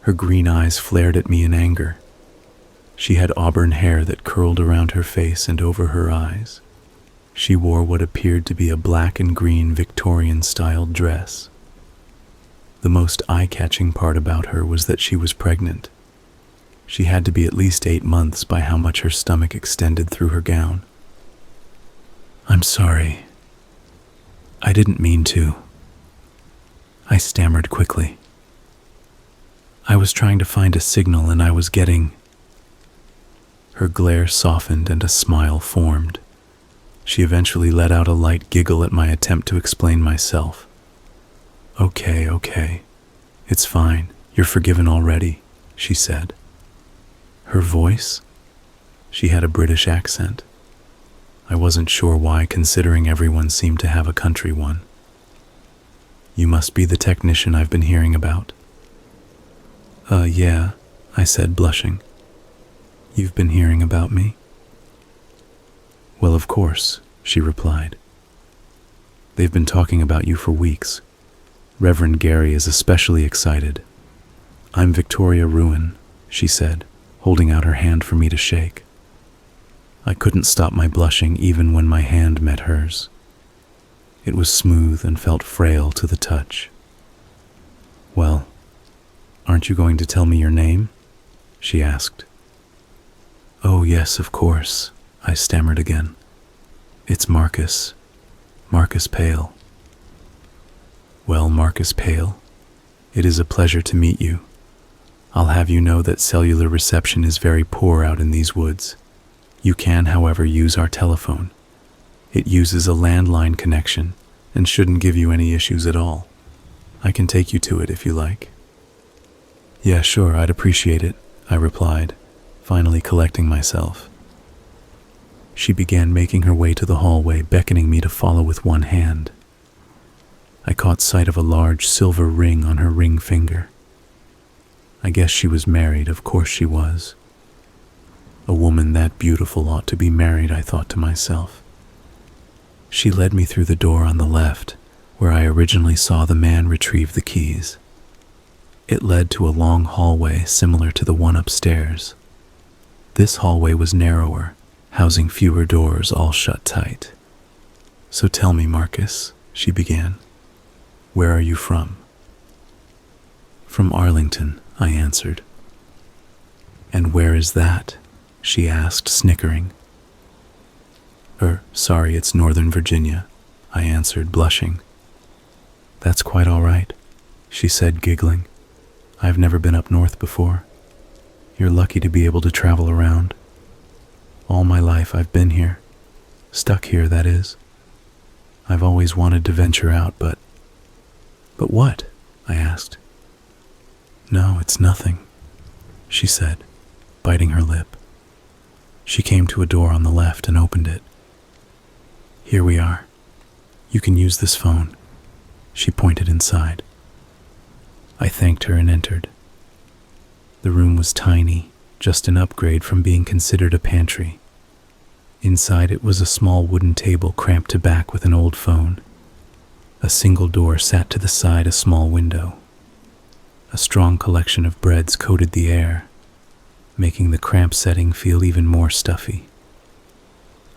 Her green eyes flared at me in anger. She had auburn hair that curled around her face and over her eyes. She wore what appeared to be a black and green Victorian-styled dress. The most eye-catching part about her was that she was pregnant. She had to be at least 8 months by how much her stomach extended through her gown. "I'm sorry. I didn't mean to," I stammered quickly. "I was trying to find a signal and I was getting—" Her glare softened and a smile formed. She eventually let out a light giggle at my attempt to explain myself. Okay. It's fine. You're forgiven already," she said. Her voice? She had a British accent. I wasn't sure why, considering everyone seemed to have a country one. "You must be the technician I've been hearing about." Yeah," I said, blushing. "You've been hearing about me?" "Well, of course," she replied. "They've been talking about you for weeks. Reverend Gary is especially excited." "I'm Victoria Ruin," she said, holding out her hand for me to shake. I couldn't stop my blushing even when my hand met hers. It was smooth and felt frail to the touch. "Well, aren't you going to tell me your name?" she asked. "Oh, yes, of course," I stammered again. "It's Marcus. Marcus Pale." "Well, Marcus Pale, it is a pleasure to meet you. I'll have you know that cellular reception is very poor out in these woods. You can, however, use our telephone. It uses a landline connection and shouldn't give you any issues at all. I can take you to it if you like." "Yeah, sure, I'd appreciate it," I replied, finally collecting myself. She began making her way to the hallway, beckoning me to follow with one hand. I caught sight of a large silver ring on her ring finger. I guess she was married, of course she was. A woman that beautiful ought to be married, I thought to myself. She led me through the door on the left, where I originally saw the man retrieve the keys. It led to a long hallway similar to the one upstairs. This hallway was narrower, housing fewer doors, all shut tight. "So tell me, Marcus," she began, "where are you from?" "From Arlington," I answered. "And where is that?" she asked, snickering. Sorry, it's Northern Virginia," I answered, blushing. "That's quite all right," she said, giggling. "I've never been up north before. You're lucky to be able to travel around. All my life I've been here. Stuck here, that is. I've always wanted to venture out, but..." "But what?" I asked. "No, it's nothing," she said, biting her lip. She came to a door on the left and opened it. "Here we are. You can use this phone." She pointed inside. I thanked her and entered. The room was tiny, just an upgrade from being considered a pantry. Inside it was a small wooden table cramped to back with an old phone. A single door sat to the side a small window. A strong collection of breads coated the air, making the cramped setting feel even more stuffy.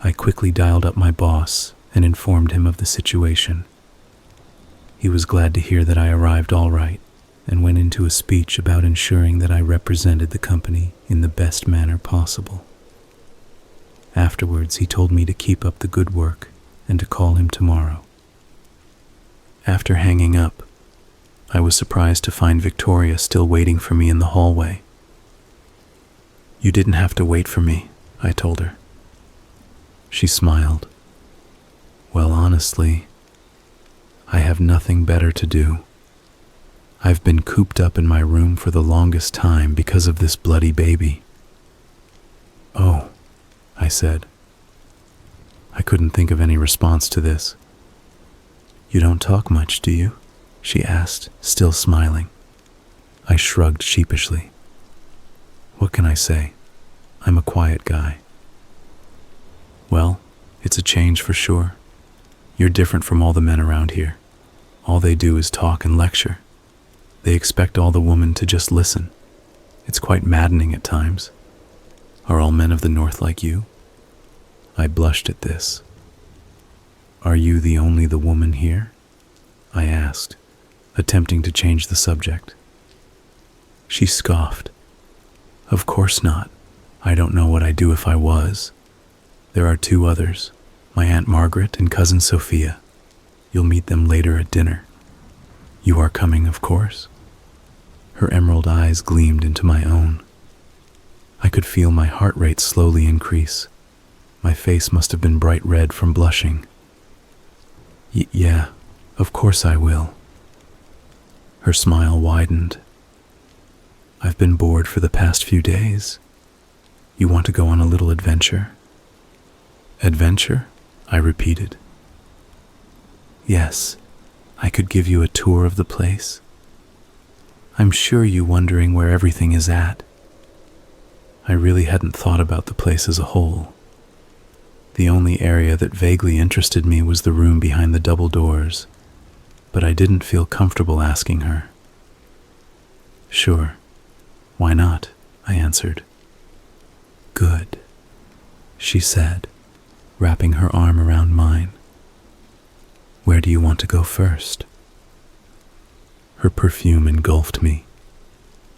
I quickly dialed up my boss and informed him of the situation. He was glad to hear that I arrived all right and went into a speech about ensuring that I represented the company in the best manner possible. Afterwards, he told me to keep up the good work and to call him tomorrow. After hanging up, I was surprised to find Victoria still waiting for me in the hallway. "You didn't have to wait for me," I told her. She smiled. "Well, honestly, I have nothing better to do. I've been cooped up in my room for the longest time because of this bloody baby." "Oh," I said. I couldn't think of any response to this. "You don't talk much, do you?" she asked, still smiling. I shrugged sheepishly. "What can I say? I'm a quiet guy." "Well, it's a change for sure. You're different from all the men around here. All they do is talk and lecture. They expect all the women to just listen. It's quite maddening at times. Are all men of the North like you?" I blushed at this. "Are you the only the woman here?" I asked, attempting to change the subject. She scoffed. "Of course not. I don't know what I'd do if I was. There are 2 others, my Aunt Margaret and Cousin Sophia. You'll meet them later at dinner. You are coming, of course?" Her emerald eyes gleamed into my own. I could feel my heart rate slowly increase. My face must have been bright red from blushing. Yeah, of course I will." Her smile widened. "I've been bored for the past few days. You want to go on a little adventure?" "Adventure?" I repeated. "Yes, I could give you a tour of the place. I'm sure you're wondering where everything is at." I really hadn't thought about the place as a whole. The only area that vaguely interested me was the room behind the double doors, but I didn't feel comfortable asking her. "Sure, why not?" I answered. "Good," she said, wrapping her arm around mine. "Where do you want to go first?" Her perfume engulfed me,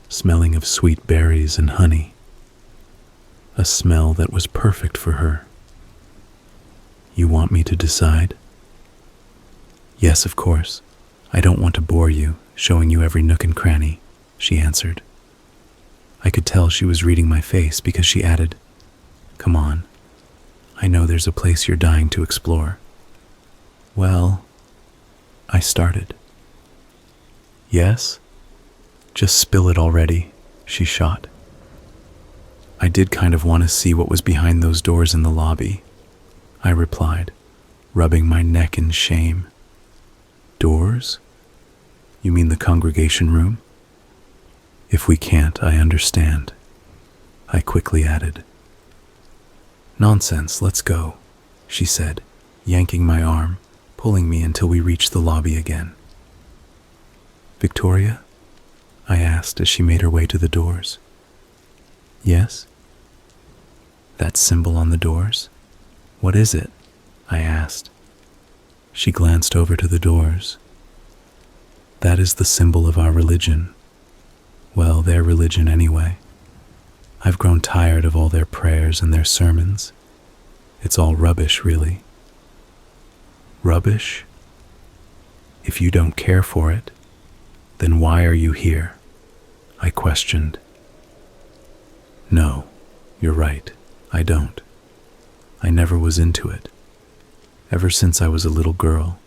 smelling of sweet berries and honey, a smell that was perfect for her. "You want me to decide?" "Yes, of course. I don't want to bore you, showing you every nook and cranny," she answered. I could tell she was reading my face because she added, "Come on. I know there's a place you're dying to explore." "Well," I started. "Yes? Just spill it already," she shot. "I did kind of want to see what was behind those doors in the lobby," I replied, rubbing my neck in shame. "Doors? You mean the congregation room?" "If we can't, I understand," I quickly added. "Nonsense, let's go," she said, yanking my arm, pulling me until we reached the lobby again. "Victoria?" I asked as she made her way to the doors. "Yes?" "That symbol on the doors? What is it?" I asked. She glanced over to the doors. "That is the symbol of our religion. Well, their religion anyway. I've grown tired of all their prayers and their sermons. It's all rubbish, really." "Rubbish? If you don't care for it, then why are you here?" I questioned. "No, you're right. I don't. I never was into it. Ever since I was a little girl,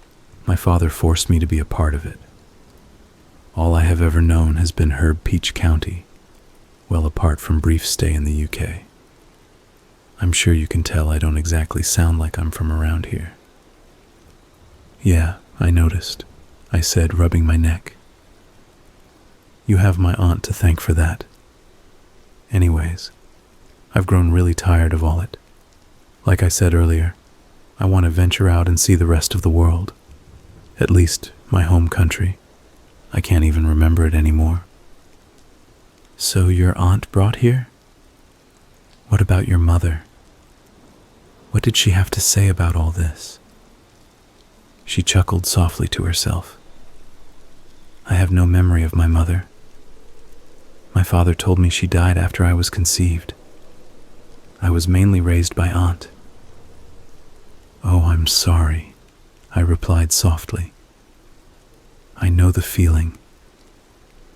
my father forced me to be a part of it. All I have ever known has been Herb Peach County, well apart from brief stay in the UK. I'm sure you can tell I don't exactly sound like I'm from around here." "Yeah, I noticed," I said, rubbing my neck. "You have my aunt to thank for that. Anyways, I've grown really tired of all it. Like I said earlier, I want to venture out and see the rest of the world. At least, my home country. I can't even remember it anymore. So your aunt brought here? What about your mother? What did she have to say about all this? She chuckled softly to herself. I have no memory of my mother. My father told me she died after I was conceived. I was mainly raised by aunt. Oh, I'm sorry, I replied softly. I know the feeling.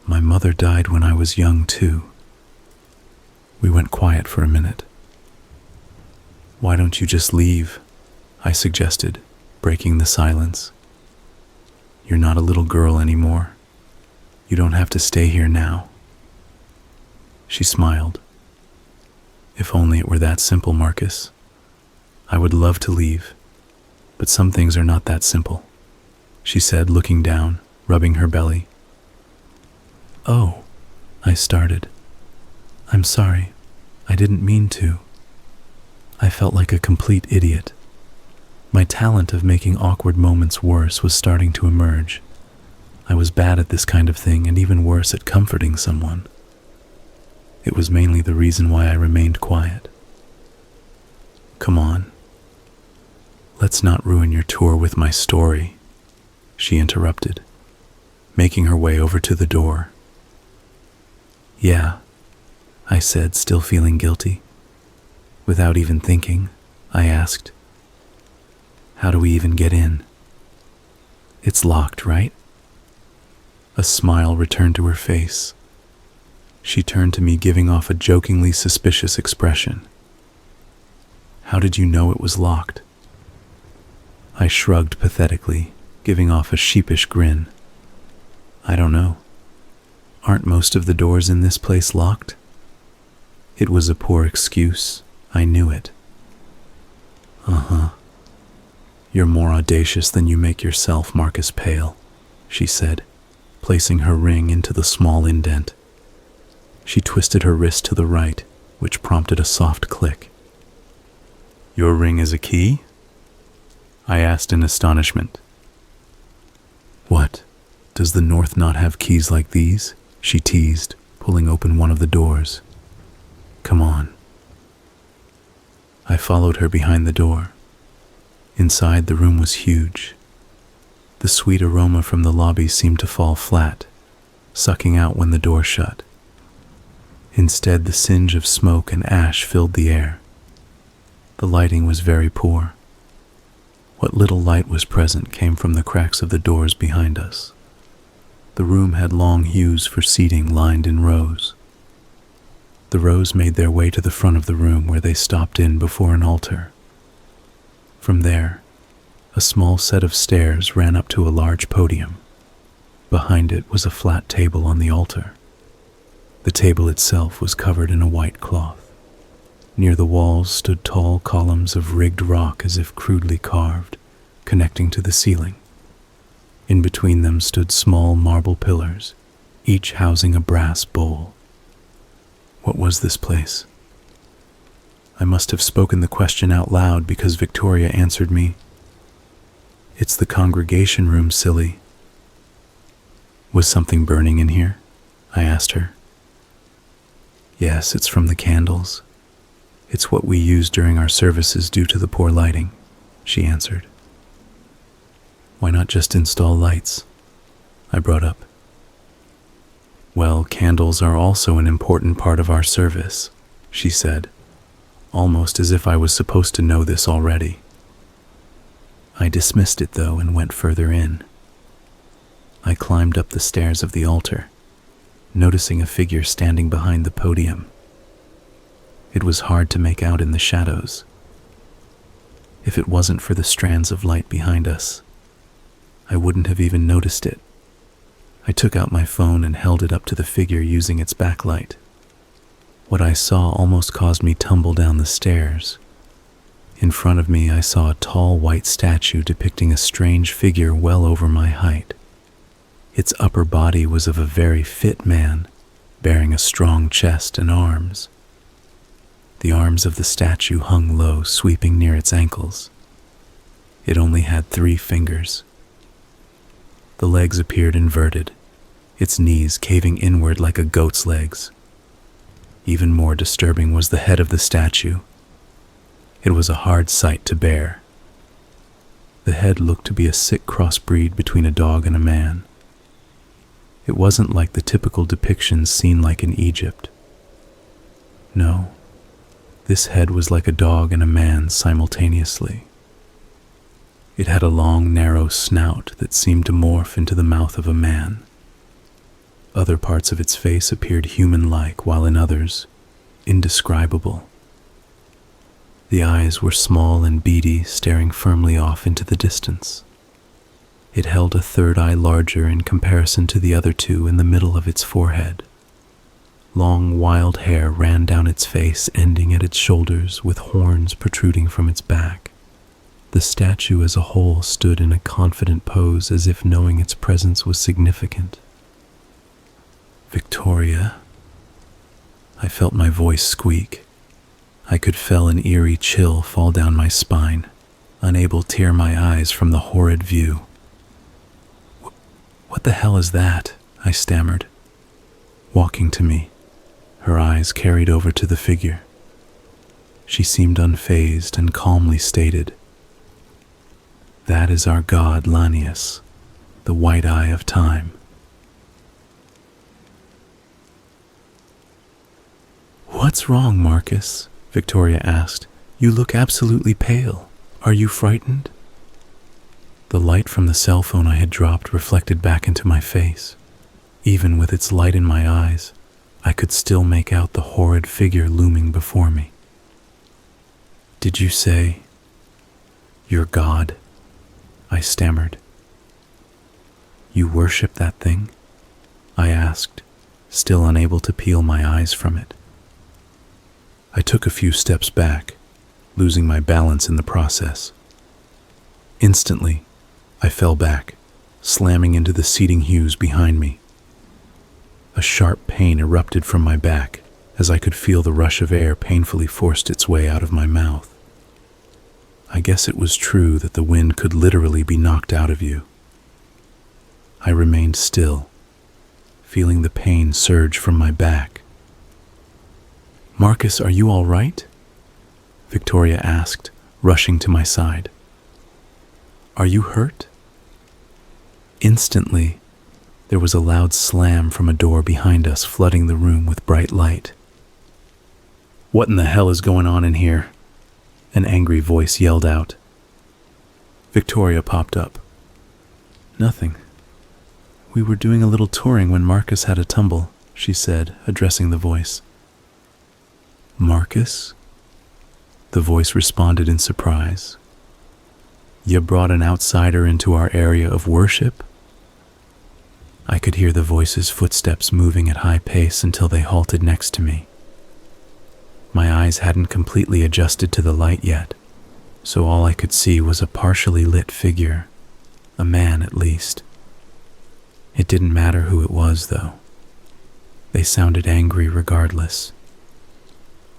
My mother died when I was young too. We went quiet for a minute. Why don't you just leave? I suggested, breaking the silence. You're not a little girl anymore. You don't have to stay here now. She smiled. If only it were that simple, Marcus. I would love to leave, but some things are not that simple, she said, looking down, rubbing her belly. Oh, I started. I'm sorry. I didn't mean to. I felt like a complete idiot. My talent of making awkward moments worse was starting to emerge. I was bad at this kind of thing and even worse at comforting someone. It was mainly the reason why I remained quiet. Come on. Let's not ruin your tour with my story, she interrupted, making her way over to the door. Yeah, I said, still feeling guilty. Without even thinking, I asked, how do we even get in? It's locked, right? A smile returned to her face. She turned to me, giving off a jokingly suspicious expression. How did you know it was locked? I shrugged pathetically, giving off a sheepish grin. I don't know. Aren't most of the doors in this place locked? It was a poor excuse. I knew it. Uh-huh. You're more audacious than you make yourself, Marcus Pale, she said, placing her ring into the small indent. She twisted her wrist to the right, which prompted a soft click. Your ring is a key? I asked in astonishment. What? Does the North not have keys like these? She teased, pulling open one of the doors. Come on. I followed her behind the door. Inside, the room was huge. The sweet aroma from the lobby seemed to fall flat, sucking out when the door shut. Instead, the singe of smoke and ash filled the air. The lighting was very poor. What little light was present came from the cracks of the doors behind us. The room had long yews for seating lined in rows. The rows made their way to the front of the room, where they stopped in before an altar. From there, a small set of stairs ran up to a large podium. Behind it was a flat table on the altar. The table itself was covered in a white cloth. Near the walls stood tall columns of rigged rock, as if crudely carved, connecting to the ceiling. In between them stood small marble pillars, each housing a brass bowl. What was this place? I must have spoken the question out loud, because Victoria answered me. It's the congregation room, silly. Was something burning in here? I asked her. Yes, it's from the candles. It's what we use during our services due to the poor lighting, she answered. Why not just install lights? I brought up. Well, candles are also an important part of our service, she said, almost as if I was supposed to know this already. I dismissed it, though, and went further in. I climbed up the stairs of the altar, noticing a figure standing behind the podium. It was hard to make out in the shadows. If it wasn't for the strands of light behind us, I wouldn't have even noticed it. I took out my phone and held it up to the figure using its backlight. What I saw almost caused me to tumble down the stairs. In front of me, I saw a tall white statue depicting a strange figure well over my height. Its upper body was of a very fit man, bearing a strong chest and arms. The arms of the statue hung low, sweeping near its ankles. It only had 3 fingers. The legs appeared inverted, its knees caving inward like a goat's legs. Even more disturbing was the head of the statue. It was a hard sight to bear. The head looked to be a sick crossbreed between a dog and a man. It wasn't like the typical depictions seen like in Egypt. No, this head was like a dog and a man simultaneously. It had a long, narrow snout that seemed to morph into the mouth of a man. Other parts of its face appeared human-like, while in others, indescribable. The eyes were small and beady, staring firmly off into the distance. It held a third eye larger in comparison to the other 2 in the middle of its forehead. Long, wild hair ran down its face, ending at its shoulders, with horns protruding from its back. The statue as a whole stood in a confident pose, as if knowing its presence was significant. "Victoria," I felt my voice squeak. I could feel an eerie chill fall down my spine, unable to tear my eyes from the horrid view. "What the hell is that?" I stammered. Walking to me, her eyes carried over to the figure. She seemed unfazed and calmly stated, "That is our god Lanius, the white eye of time." "What's wrong, Marcus?" Victoria asked. "You look absolutely pale. Are you frightened?" The light from the cell phone I had dropped reflected back into my face. Even with its light in my eyes, I could still make out the horrid figure looming before me. "Did you say, your god?" I stammered. "You worship that thing?" I asked, still unable to peel my eyes from it. I took a few steps back, losing my balance in the process. Instantly, I fell back, slamming into the seating hues behind me. A sharp pain erupted from my back as I could feel the rush of air painfully forced its way out of my mouth. I guess it was true that the wind could literally be knocked out of you. I remained still, feeling the pain surge from my back. "Marcus, are you all right?" Victoria asked, rushing to my side. "Are you hurt?" Instantly, there was a loud slam from a door behind us, flooding the room with bright light. "What in the hell is going on in here?" An angry voice yelled out. Victoria popped up. "Nothing. We were doing a little touring when Marcus had a tumble," she said, addressing the voice. "Marcus?" The voice responded in surprise. "You brought an outsider into our area of worship?" I could hear the voice's footsteps moving at high pace until they halted next to me. My eyes hadn't completely adjusted to the light yet, so all I could see was a partially lit figure, a man at least. It didn't matter who it was, though. They sounded angry regardless.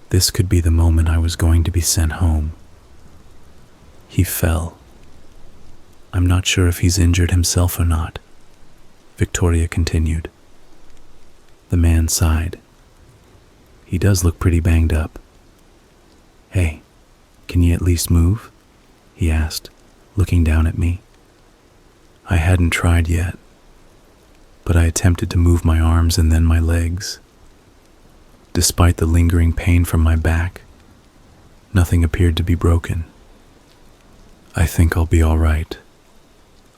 This could be the moment I was going to be sent home. He fell. "I'm not sure if he's injured himself or not," Victoria continued. The man sighed. "He does look pretty banged up." "Hey, can you at least move?" he asked, looking down at me. I hadn't tried yet, but I attempted to move my arms and then my legs. Despite the lingering pain from my back, nothing appeared to be broken. "I think I'll be all right,"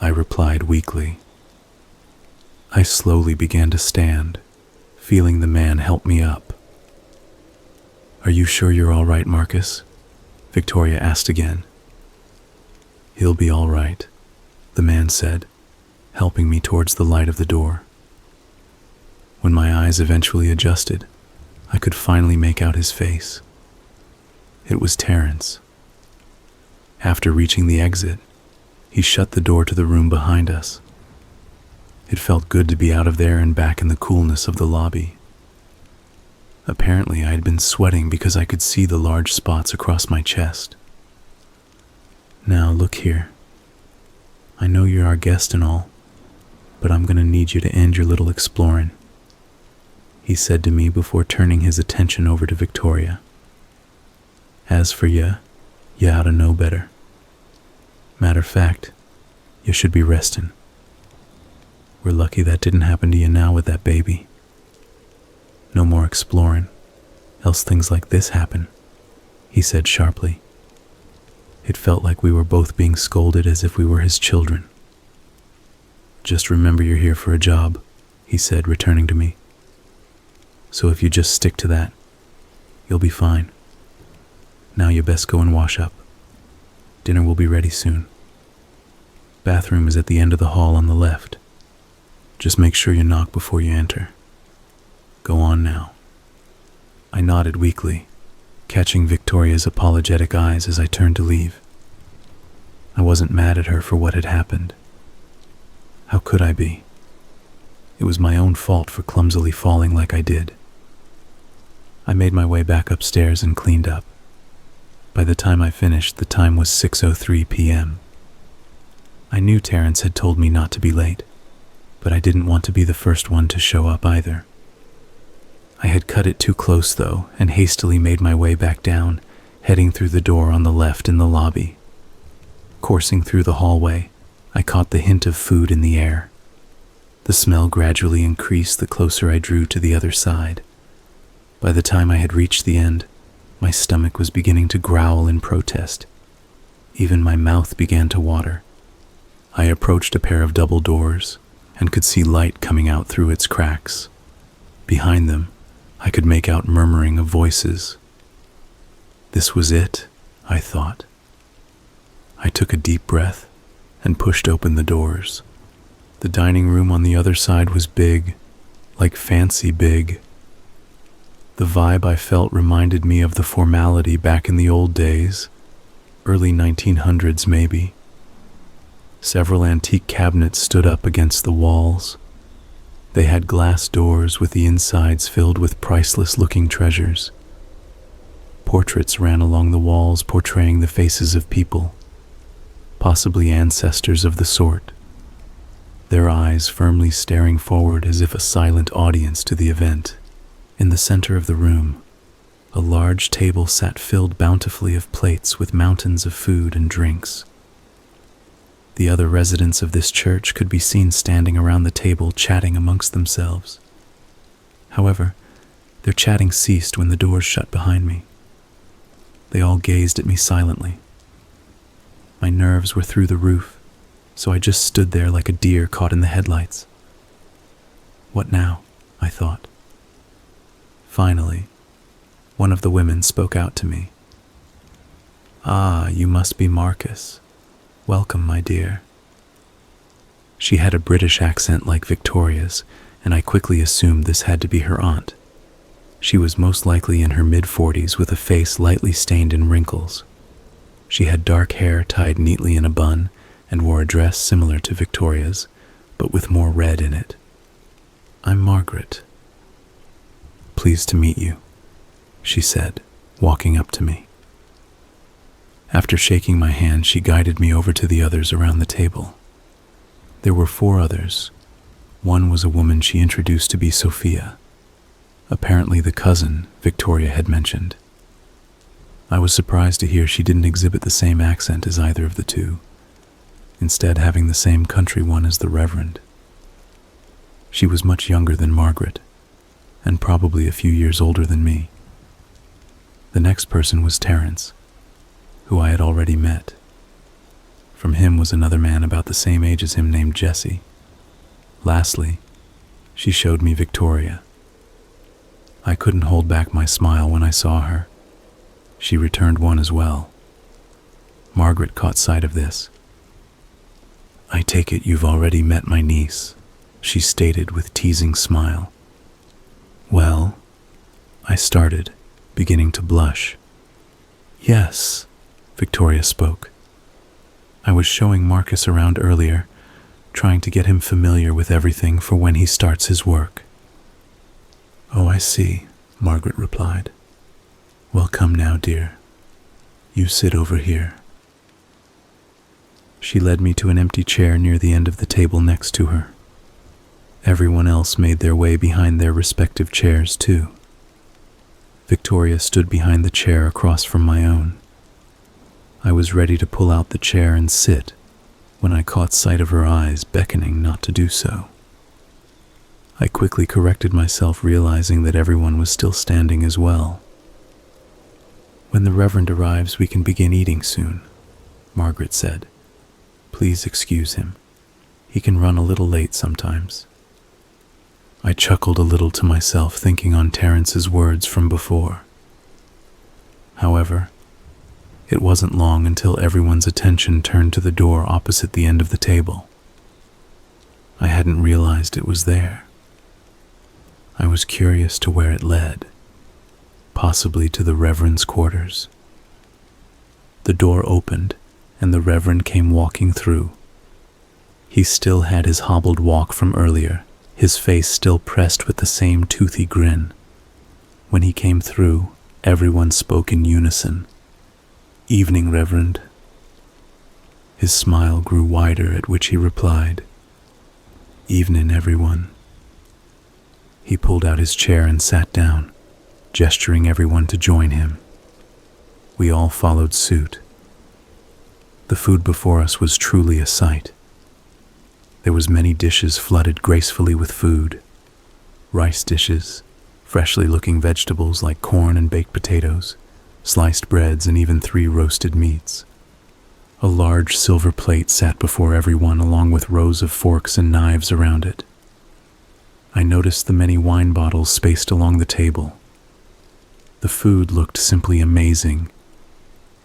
I replied weakly. I slowly began to stand, feeling the man help me up. "Are you sure you're all right, Marcus?" Victoria asked again. "He'll be all right," the man said, helping me towards the light of the door. When my eyes eventually adjusted, I could finally make out his face. It was Terrence. After reaching the exit, he shut the door to the room behind us. It felt good to be out of there and back in the coolness of the lobby. Apparently, I had been sweating because I could see the large spots across my chest. "Now, look here. I know you're our guest and all, but I'm going to need you to end your little exploring," he said to me before turning his attention over to Victoria. "As for you ought to know better. Matter of fact, you should be resting. We're lucky that didn't happen to you now with that baby. No more exploring, else things like this happen," he said sharply. It felt like we were both being scolded as if we were his children. "Just remember you're here for a job," he said, returning to me. "So if you just stick to that, you'll be fine. Now you best go and wash up. Dinner will be ready soon. Bathroom is at the end of the hall on the left. Just make sure you knock before you enter. Go on now." I nodded weakly, catching Victoria's apologetic eyes as I turned to leave. I wasn't mad at her for what had happened. How could I be? It was my own fault for clumsily falling like I did. I made my way back upstairs and cleaned up. By the time I finished, the time was 6:03 p.m. I knew Terrence had told me not to be late, but I didn't want to be the first one to show up either. I had cut it too close, though, and hastily made my way back down, heading through the door on the left in the lobby. Coursing through the hallway, I caught the hint of food in the air. The smell gradually increased the closer I drew to the other side. By the time I had reached the end, my stomach was beginning to growl in protest. Even my mouth began to water. I approached a pair of double doors and could see light coming out through its cracks. Behind them, I could make out murmuring of voices. This was it, I thought. I took a deep breath and pushed open the doors. The dining room on the other side was big, like fancy big. The vibe I felt reminded me of the formality back in the old days, early 1900s maybe. Several antique cabinets stood up against the walls. They had glass doors with the insides filled with priceless-looking treasures. Portraits ran along the walls portraying the faces of people, possibly ancestors of the sort, their eyes firmly staring forward as if a silent audience to the event. In the center of the room, a large table sat filled bountifully of plates with mountains of food and drinks. The other residents of this church could be seen standing around the table chatting amongst themselves. However, their chatting ceased when the doors shut behind me. They all gazed at me silently. My nerves were through the roof, so I just stood there like a deer caught in the headlights. What now? I thought. Finally, one of the women spoke out to me. "Ah, you must be Marcus. Welcome, my dear." She had a British accent like Victoria's, and I quickly assumed this had to be her aunt. She was most likely in her mid-40s with a face lightly stained in wrinkles. She had dark hair tied neatly in a bun and wore a dress similar to Victoria's, but with more red in it. "I'm Margaret. Pleased to meet you," she said, walking up to me. After shaking my hand, she guided me over to the others around the table. There were 4 others. One was a woman she introduced to be Sophia, apparently the cousin Victoria had mentioned. I was surprised to hear she didn't exhibit the same accent as either of the two, instead having the same country one as the Reverend. She was much younger than Margaret, and probably a few years older than me. The next person was Terrence, who I had already met. From him was another man about the same age as him named Jesse. Lastly, she showed me Victoria. I couldn't hold back my smile when I saw her. She returned one as well. Margaret caught sight of this. "I take it you've already met my niece," she stated with teasing smile. "Well," I started, beginning to blush. "Yes," Victoria spoke. "I was showing Marcus around earlier, trying to get him familiar with everything for when he starts his work." "Oh, I see," Margaret replied. Well, come now, dear. You sit over here. She led me to an empty chair near the end of the table next to her. Everyone else made their way behind their respective chairs, too. Victoria stood behind the chair across from my own. I was ready to pull out the chair and sit when I caught sight of her eyes beckoning not to do so. I quickly corrected myself, realizing that everyone was still standing as well. When the Reverend arrives, we can begin eating soon, Margaret said. Please excuse him. He can run a little late sometimes. I chuckled a little to myself, thinking on Terrence's words from before. However, it wasn't long until everyone's attention turned to the door opposite the end of the table. I hadn't realized it was there. I was curious to where it led, possibly to the Reverend's quarters. The door opened, and the Reverend came walking through. He still had his hobbled walk from earlier, his face still pressed with the same toothy grin. When he came through, everyone spoke in unison. Evening, Reverend. His smile grew wider, at which he replied, Evening, everyone. He pulled out his chair and sat down, gesturing everyone to join him. We all followed suit. The food before us was truly a sight. There was many dishes flooded gracefully with food. Rice dishes, freshly looking vegetables like corn and baked potatoes, sliced breads, and even 3 roasted meats. A large silver plate sat before everyone, along with rows of forks and knives around it. I noticed the many wine bottles spaced along the table. The food looked simply amazing,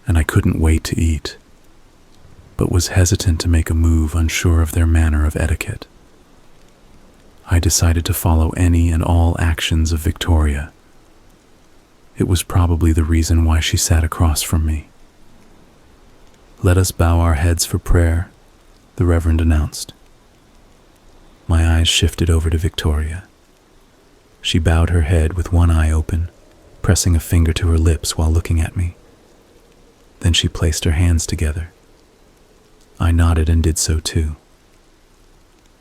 and I couldn't wait to eat, but was hesitant to make a move, unsure of their manner of etiquette. I decided to follow any and all actions of Victoria. It was probably the reason why she sat across from me. Let us bow our heads for prayer, the Reverend announced. My eyes shifted over to Victoria. She bowed her head with one eye open, pressing a finger to her lips while looking at me. Then she placed her hands together. I nodded and did so too.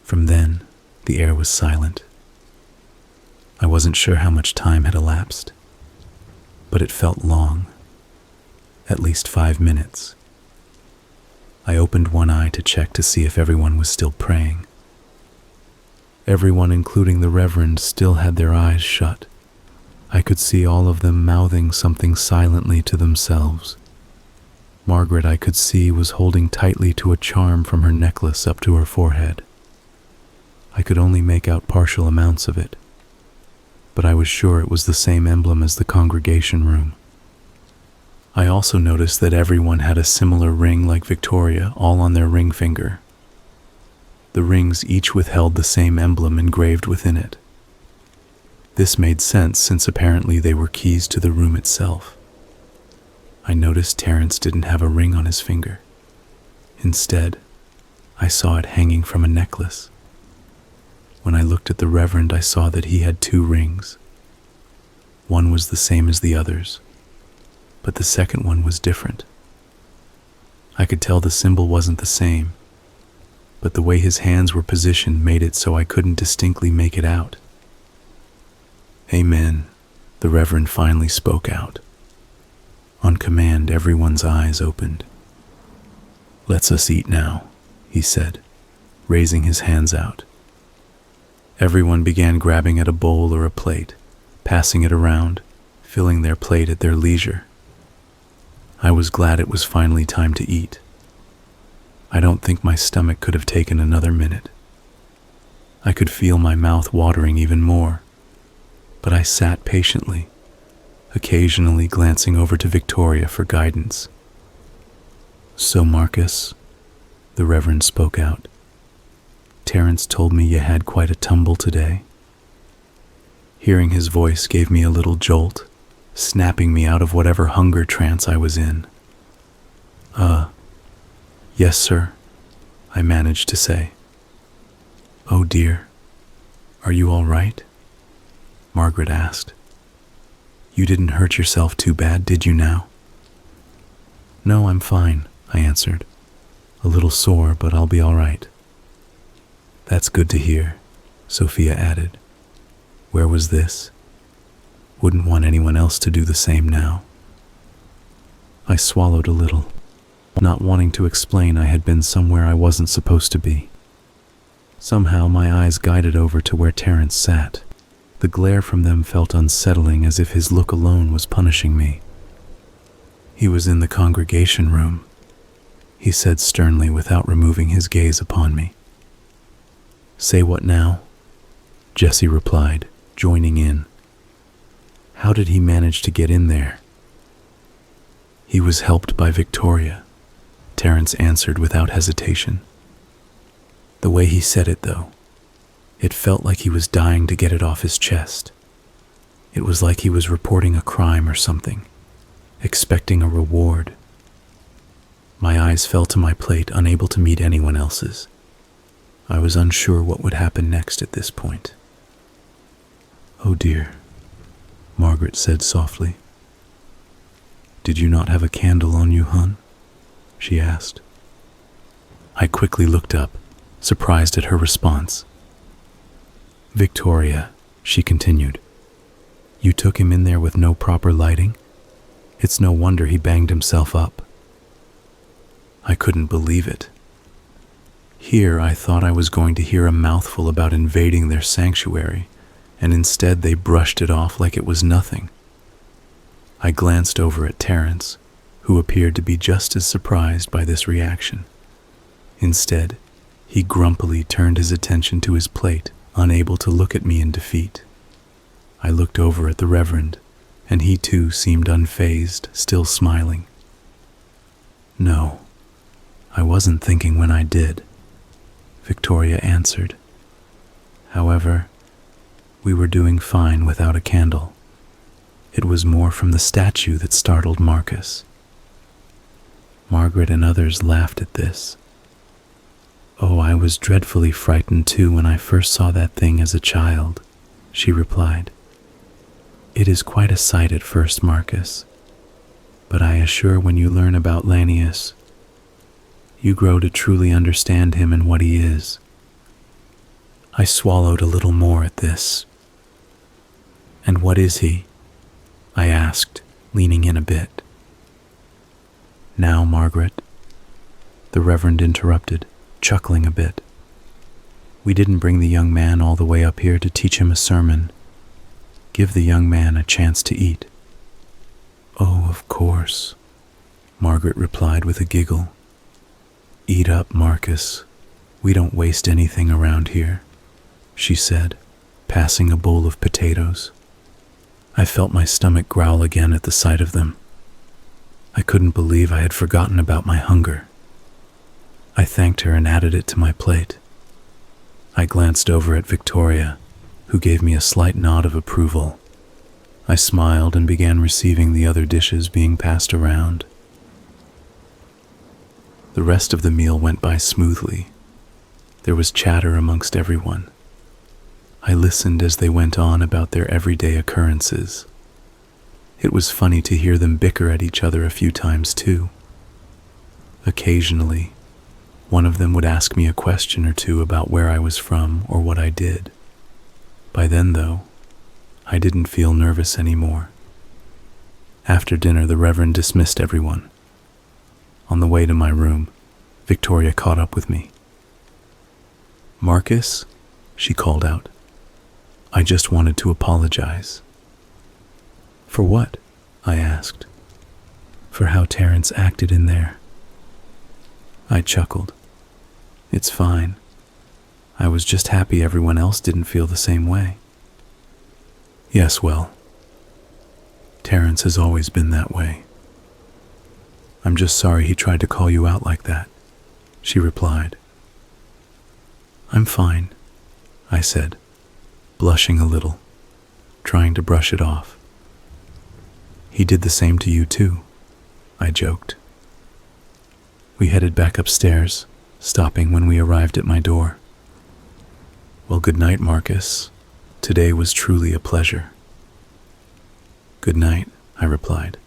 From then, the air was silent. I wasn't sure how much time had elapsed, but it felt long, at least 5 minutes. I opened one eye to check to see if everyone was still praying. Everyone, including the Reverend, still had their eyes shut. I could see all of them mouthing something silently to themselves. Margaret, I could see, was holding tightly to a charm from her necklace up to her forehead. I could only make out partial amounts of it, but I was sure it was the same emblem as the congregation room. I also noticed that everyone had a similar ring like Victoria, all on their ring finger. The rings each withheld the same emblem engraved within it. This made sense, since apparently they were keys to the room itself. I noticed Terrence didn't have a ring on his finger. Instead, I saw it hanging from a necklace. When I looked at the Reverend, I saw that he had 2 rings. One was the same as the others, but the second one was different. I could tell the symbol wasn't the same, but the way his hands were positioned made it so I couldn't distinctly make it out. Amen, the Reverend finally spoke out. On command, everyone's eyes opened. Let's us eat now, he said, raising his hands out. Everyone began grabbing at a bowl or a plate, passing it around, filling their plate at their leisure. I was glad it was finally time to eat. I don't think my stomach could have taken another minute. I could feel my mouth watering even more, but I sat patiently, occasionally glancing over to Victoria for guidance. So, Marcus, the Reverend spoke out, Terrence told me you had quite a tumble today. Hearing his voice gave me a little jolt, snapping me out of whatever hunger trance I was in. Yes, sir, I managed to say. Oh dear, are you all right? Margaret asked. You didn't hurt yourself too bad, did you now? No, I'm fine, I answered. A little sore, but I'll be all right. That's good to hear, Sophia added. Where was this? Wouldn't want anyone else to do the same now. I swallowed a little, not wanting to explain I had been somewhere I wasn't supposed to be. Somehow my eyes guided over to where Terence sat. The glare from them felt unsettling, as if his look alone was punishing me. He was in the congregation room, he said sternly without removing his gaze upon me. Say what now? Jessie replied, joining in. How did he manage to get in there? He was helped by Victoria, Terence answered without hesitation. The way he said it, though, it felt like he was dying to get it off his chest. It was like he was reporting a crime or something, expecting a reward. My eyes fell to my plate, unable to meet anyone else's. I was unsure what would happen next at this point. Oh dear, Margaret said softly. Did you not have a candle on you, hun? She asked. I quickly looked up, surprised at her response. Victoria, she continued, you took him in there with no proper lighting? It's no wonder he banged himself up. I couldn't believe it. Here I thought I was going to hear a mouthful about invading their sanctuary, and instead they brushed it off like it was nothing. I glanced over at Terence, who appeared to be just as surprised by this reaction. Instead, he grumpily turned his attention to his plate, unable to look at me in defeat. I looked over at the Reverend, and he too seemed unfazed, still smiling. No, I wasn't thinking when I did, Victoria answered. However, we were doing fine without a candle. It was more from the statue that startled Marcus. Margaret and others laughed at this. Oh, I was dreadfully frightened too when I first saw that thing as a child, she replied. It is quite a sight at first, Marcus, but I assure when you learn about Lanius, you grow to truly understand him and what he is. I swallowed a little more at this. And what is he? I asked, leaning in a bit. Now, Margaret, the Reverend interrupted, chuckling a bit. We didn't bring the young man all the way up here to teach him a sermon. Give the young man a chance to eat. Oh, of course, Margaret replied with a giggle. Eat up, Marcus. We don't waste anything around here, she said, passing a bowl of potatoes. I felt my stomach growl again at the sight of them. I couldn't believe I had forgotten about my hunger. I thanked her and added it to my plate. I glanced over at Victoria, who gave me a slight nod of approval. I smiled and began receiving the other dishes being passed around. The rest of the meal went by smoothly. There was chatter amongst everyone. I listened as they went on about their everyday occurrences. It was funny to hear them bicker at each other a few times too. Occasionally, one of them would ask me a question or two about where I was from or what I did. By then, though, I didn't feel nervous anymore. After dinner, the Reverend dismissed everyone. On the way to my room, Victoria caught up with me. Marcus, she called out. I just wanted to apologize. For what? I asked. For how Terence acted in there. I chuckled. It's fine. I was just happy everyone else didn't feel the same way. Yes, well, Terence has always been that way. I'm just sorry he tried to call you out like that, she replied. I'm fine, I said, blushing a little, trying to brush it off. He did the same to you too, I joked. We headed back upstairs, stopping when we arrived at my door. Well, good night, Marcus. Today was truly a pleasure. "Good night," I replied.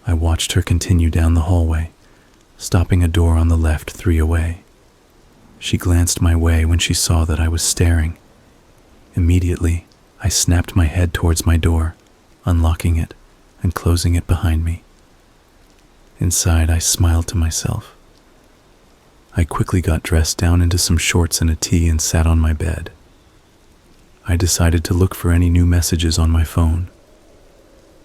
I watched her continue down the hallway, stopping a door on the left 3 away. She glanced my way when she saw that I was staring. Immediately, I snapped my head towards my door, unlocking it and closing it behind me. Inside, I smiled to myself. I quickly got dressed down into some shorts and a tee and sat on my bed. I decided to look for any new messages on my phone.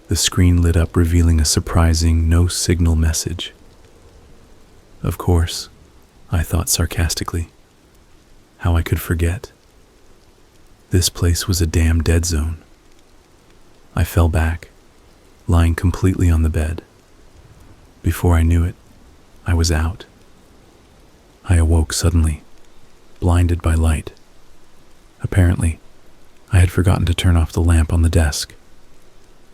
The screen lit up, revealing a surprising no signal message. Of course, I thought sarcastically. How I could forget. This place was a damn dead zone. I fell back, lying completely on the bed. Before I knew it, I was out. I awoke suddenly, blinded by light. Apparently, I had forgotten to turn off the lamp on the desk.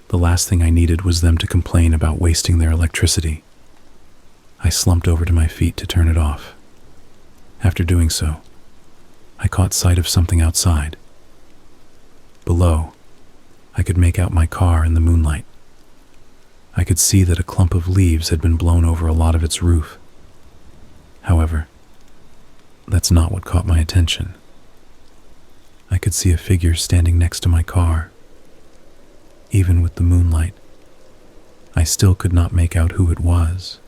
The last thing I needed was them to complain about wasting their electricity. I slumped over to my feet to turn it off. After doing so, I caught sight of something outside. Below, I could make out my car in the moonlight. I could see that a clump of leaves had been blown over a lot of its roof. However, that's not what caught my attention. I could see a figure standing next to my car. Even with the moonlight, I still could not make out who it was.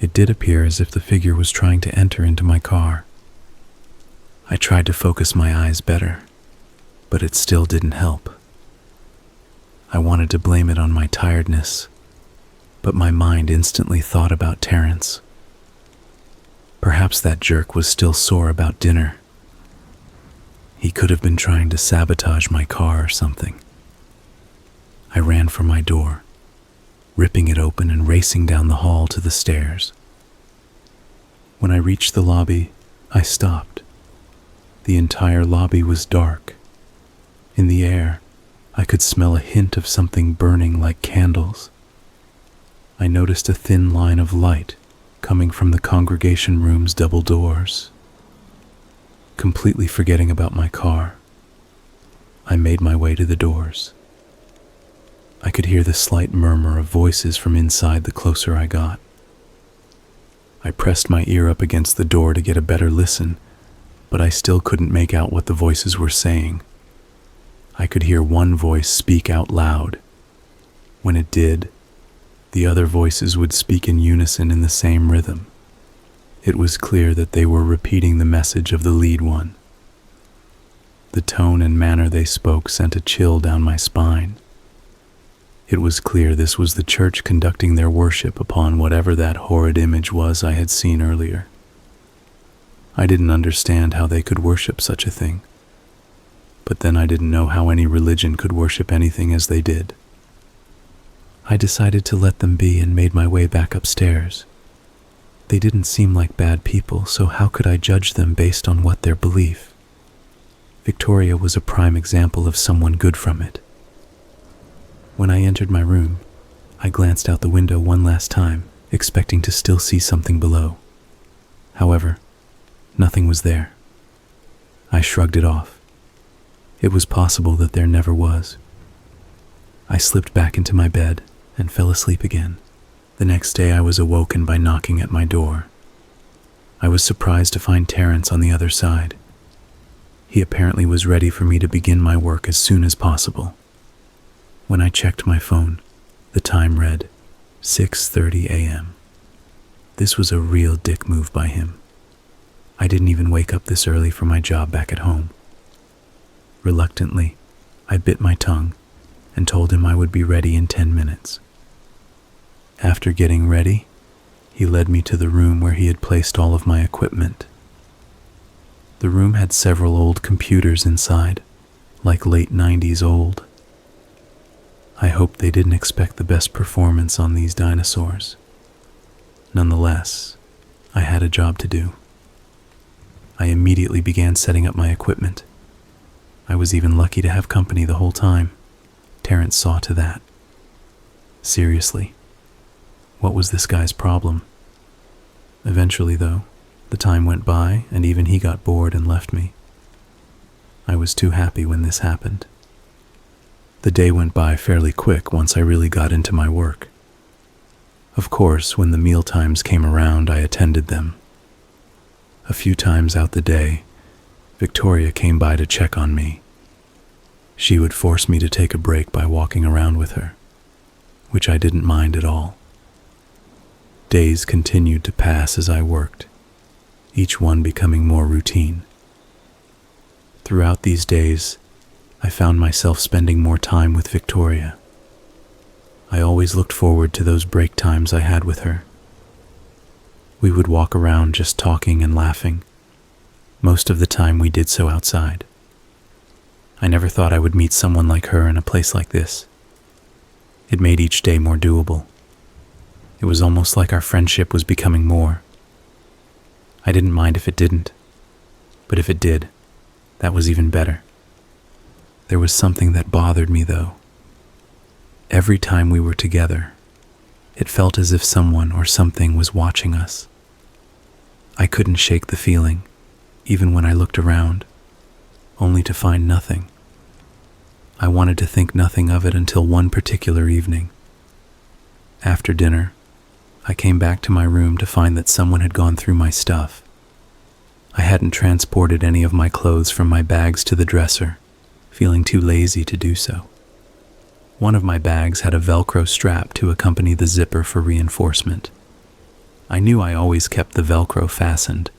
It did appear as if the figure was trying to enter into my car. I tried to focus my eyes better, but it still didn't help. I wanted to blame it on my tiredness, but my mind instantly thought about Terrence. Perhaps that jerk was still sore about dinner. He could have been trying to sabotage my car or something. I ran for my door, ripping it open and racing down the hall to the stairs. When I reached the lobby, I stopped. The entire lobby was dark. In the air, I could smell a hint of something burning like candles. I noticed a thin line of light coming from the congregation room's double doors. Completely forgetting about my car, I made my way to the doors. I could hear the slight murmur of voices from inside the closer I got. I pressed my ear up against the door to get a better listen, but I still couldn't make out what the voices were saying. I could hear one voice speak out loud. When it did, the other voices would speak in unison in the same rhythm. It was clear that they were repeating the message of the lead one. The tone and manner they spoke sent a chill down my spine. It was clear this was the church conducting their worship upon whatever that horrid image was I had seen earlier. I didn't understand how they could worship such a thing. But then I didn't know how any religion could worship anything as they did. I decided to let them be and made my way back upstairs. They didn't seem like bad people, so how could I judge them based on what their belief? Victoria was a prime example of someone good from it. When I entered my room, I glanced out the window one last time, expecting to still see something below. However, nothing was there. I shrugged it off. It was possible that there never was. I slipped back into my bed and fell asleep again. The next day I was awoken by knocking at my door. I was surprised to find Terrence on the other side. He apparently was ready for me to begin my work as soon as possible. When I checked my phone, the time read 6:30 a.m. This was a real dick move by him. I didn't even wake up this early for my job back at home. Reluctantly, I bit my tongue and told him I would be ready in 10 minutes. After getting ready, he led me to the room where he had placed all of my equipment. The room had several old computers inside, like late 90s old. I hoped they didn't expect the best performance on these dinosaurs. Nonetheless, I had a job to do. I immediately began setting up my equipment. I was even lucky to have company the whole time. Terrence saw to that. Seriously, what was this guy's problem? Eventually, though, the time went by and even he got bored and left me. I was too happy when this happened. The day went by fairly quick once I really got into my work. Of course, when the meal times came around, I attended them. A few times out the day, Victoria came by to check on me. She would force me to take a break by walking around with her, which I didn't mind at all. Days continued to pass as I worked, each one becoming more routine. Throughout these days, I found myself spending more time with Victoria. I always looked forward to those break times I had with her. We would walk around just talking and laughing. Most of the time we did so outside. I never thought I would meet someone like her in a place like this. It made each day more doable. It was almost like our friendship was becoming more. I didn't mind if it didn't, but if it did, that was even better. There was something that bothered me, though. Every time we were together, it felt as if someone or something was watching us. I couldn't shake the feeling, even when I looked around, only to find nothing. I wanted to think nothing of it until one particular evening. After dinner, I came back to my room to find that someone had gone through my stuff. I hadn't transported any of my clothes from my bags to the dresser, feeling too lazy to do so. One of my bags had a Velcro strap to accompany the zipper for reinforcement. I knew I always kept the Velcro fastened.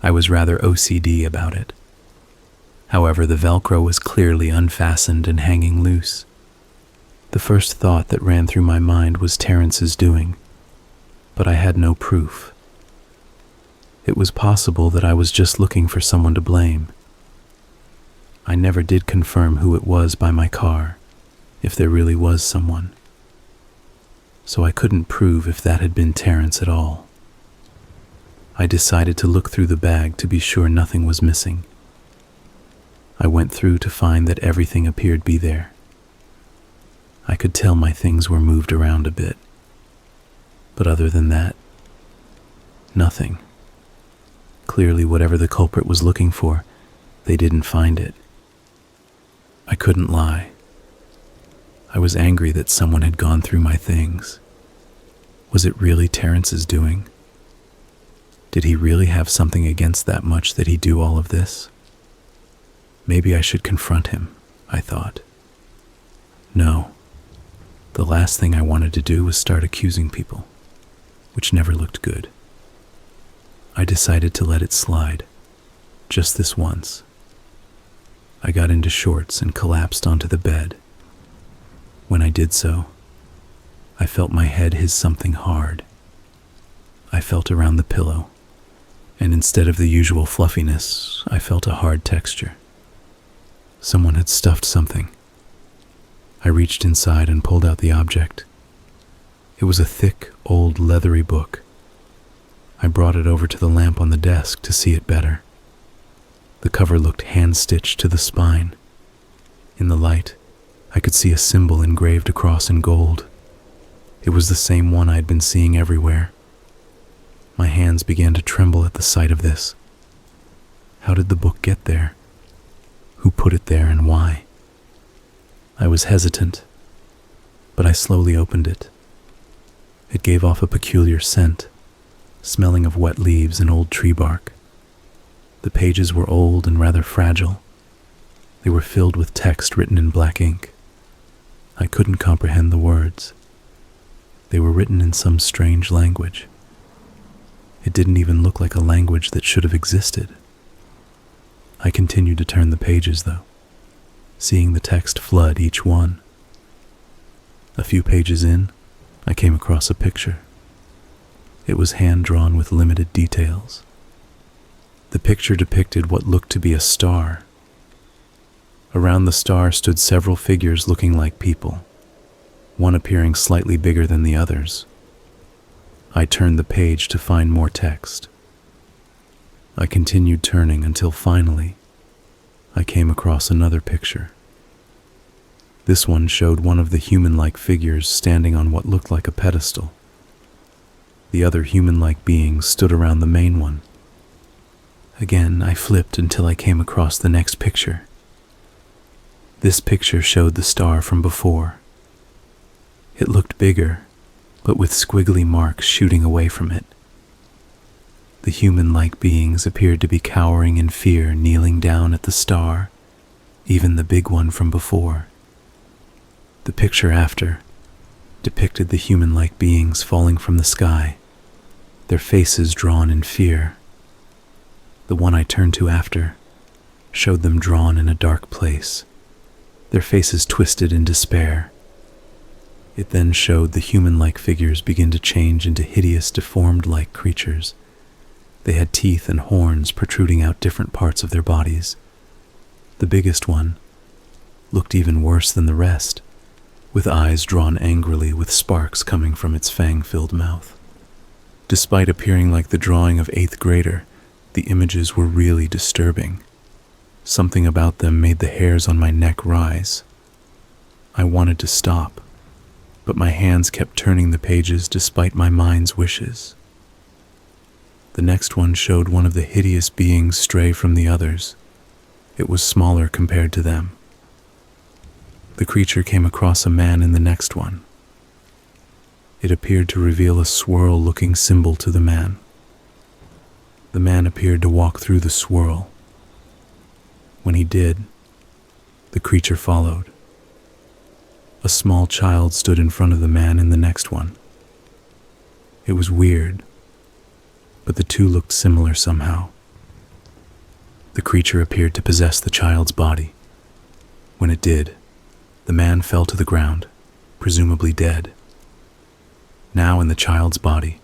I was rather OCD about it. However, the Velcro was clearly unfastened and hanging loose. The first thought that ran through my mind was Terrence's doing, but I had no proof. It was possible that I was just looking for someone to blame. I never did confirm who it was by my car, if there really was someone. So I couldn't prove if that had been Terrence at all. I decided to look through the bag to be sure nothing was missing. I went through to find that everything appeared to be there. I could tell my things were moved around a bit. But other than that, nothing. Clearly, whatever the culprit was looking for, they didn't find it. I couldn't lie. I was angry that someone had gone through my things. Was it really Terrence's doing? Did he really have something against that much that he'd do all of this? Maybe I should confront him, I thought. No. The last thing I wanted to do was start accusing people, which never looked good. I decided to let it slide, just this once. I got into shorts and collapsed onto the bed. When I did so, I felt my head hit something hard. I felt around the pillow, and instead of the usual fluffiness, I felt a hard texture. Someone had stuffed something. I reached inside and pulled out the object. It was a thick, old, leathery book. I brought it over to the lamp on the desk to see it better. The cover looked hand-stitched to the spine. In the light, I could see a symbol engraved across in gold. It was the same one I had been seeing everywhere. My hands began to tremble at the sight of this. How did the book get there? Who put it there and why? I was hesitant, but I slowly opened it. It gave off a peculiar scent, smelling of wet leaves and old tree bark. The pages were old and rather fragile. They were filled with text written in black ink. I couldn't comprehend the words. They were written in some strange language. It didn't even look like a language that should have existed. I continued to turn the pages, though, seeing the text flood each one. A few pages in, I came across a picture. It was hand-drawn with limited details. The picture depicted what looked to be a star. Around the star stood several figures looking like people, one appearing slightly bigger than the others. I turned the page to find more text. I continued turning until finally, I came across another picture. This one showed one of the human-like figures standing on what looked like a pedestal. The other human-like beings stood around the main one. Again, I flipped until I came across the next picture. This picture showed the star from before. It looked bigger, but with squiggly marks shooting away from it. The human-like beings appeared to be cowering in fear, kneeling down at the star, even the big one from before. The picture after depicted the human-like beings falling from the sky, their faces drawn in fear. The one I turned to after showed them drawn in a dark place, their faces twisted in despair. It then showed the human-like figures begin to change into hideous, deformed-like creatures. They had teeth and horns protruding out different parts of their bodies. The biggest one looked even worse than the rest, with eyes drawn angrily with sparks coming from its fang-filled mouth. Despite appearing like the drawing of 8th grader, the images were really disturbing. Something about them made the hairs on my neck rise. I wanted to stop, but my hands kept turning the pages despite my mind's wishes. The next one showed one of the hideous beings stray from the others. It was smaller compared to them. The creature came across a man in the next one. It appeared to reveal a swirl-looking symbol to the man. The man appeared to walk through the swirl. When he did, the creature followed. A small child stood in front of the man in the next one. It was weird, but the two looked similar somehow. The creature appeared to possess the child's body. When it did, the man fell to the ground, presumably dead. Now in the child's body,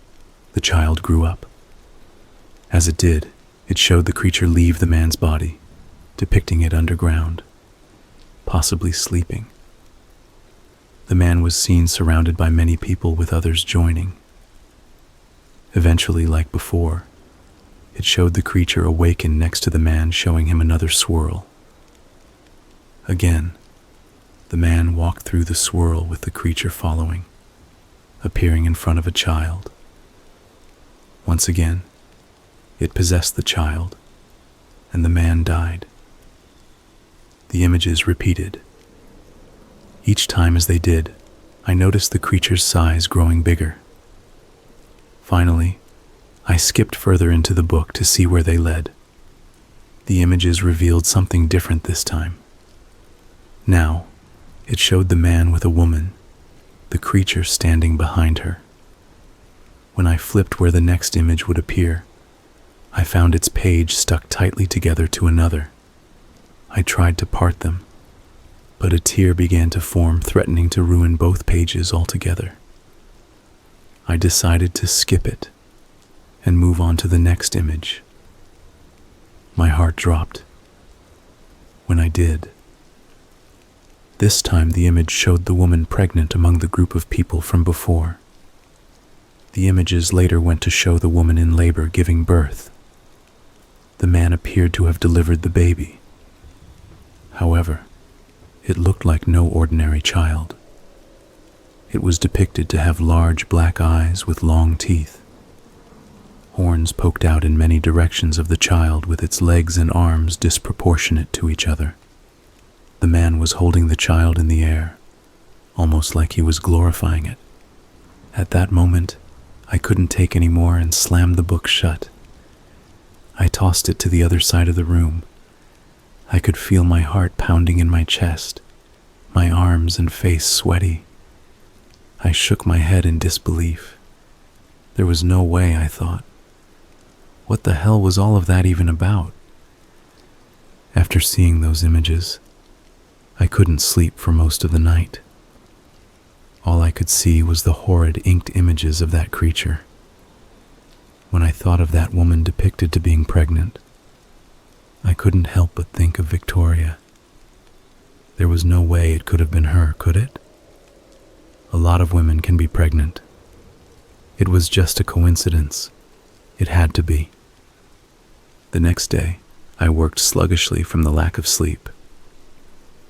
the child grew up. As it did, it showed the creature leave the man's body, depicting it underground, possibly sleeping. The man was seen surrounded by many people with others joining. Eventually, like before, it showed the creature awaken next to the man, showing him another swirl. Again, the man walked through the swirl with the creature following, appearing in front of a child. Once again, it possessed the child, and the man died. The images repeated. Each time as they did, I noticed the creature's size growing bigger. Finally, I skipped further into the book to see where they led. The images revealed something different this time. Now, it showed the man with a woman, the creature standing behind her. When I flipped where the next image would appear, I found its page stuck tightly together to another. I tried to part them, but a tear began to form, threatening to ruin both pages altogether. I decided to skip it and move on to the next image. My heart dropped when I did. This time the image showed the woman pregnant among the group of people from before. The images later went to show the woman in labor giving birth. The man appeared to have delivered the baby. However, it looked like no ordinary child. It was depicted to have large black eyes with long teeth. Horns poked out in many directions of the child, with its legs and arms disproportionate to each other. The man was holding the child in the air, almost like he was glorifying it. At that moment, I couldn't take any more and slammed the book shut. I tossed it to the other side of the room. I could feel my heart pounding in my chest, my arms and face sweaty. I shook my head in disbelief. There was no way, I thought. What the hell was all of that even about? After seeing those images, I couldn't sleep for most of the night. All I could see was the horrid inked images of that creature. When I thought of that woman depicted to being pregnant, I couldn't help but think of Victoria. There was no way it could have been her, could it? A lot of women can be pregnant. It was just a coincidence. It had to be. The next day, I worked sluggishly from the lack of sleep.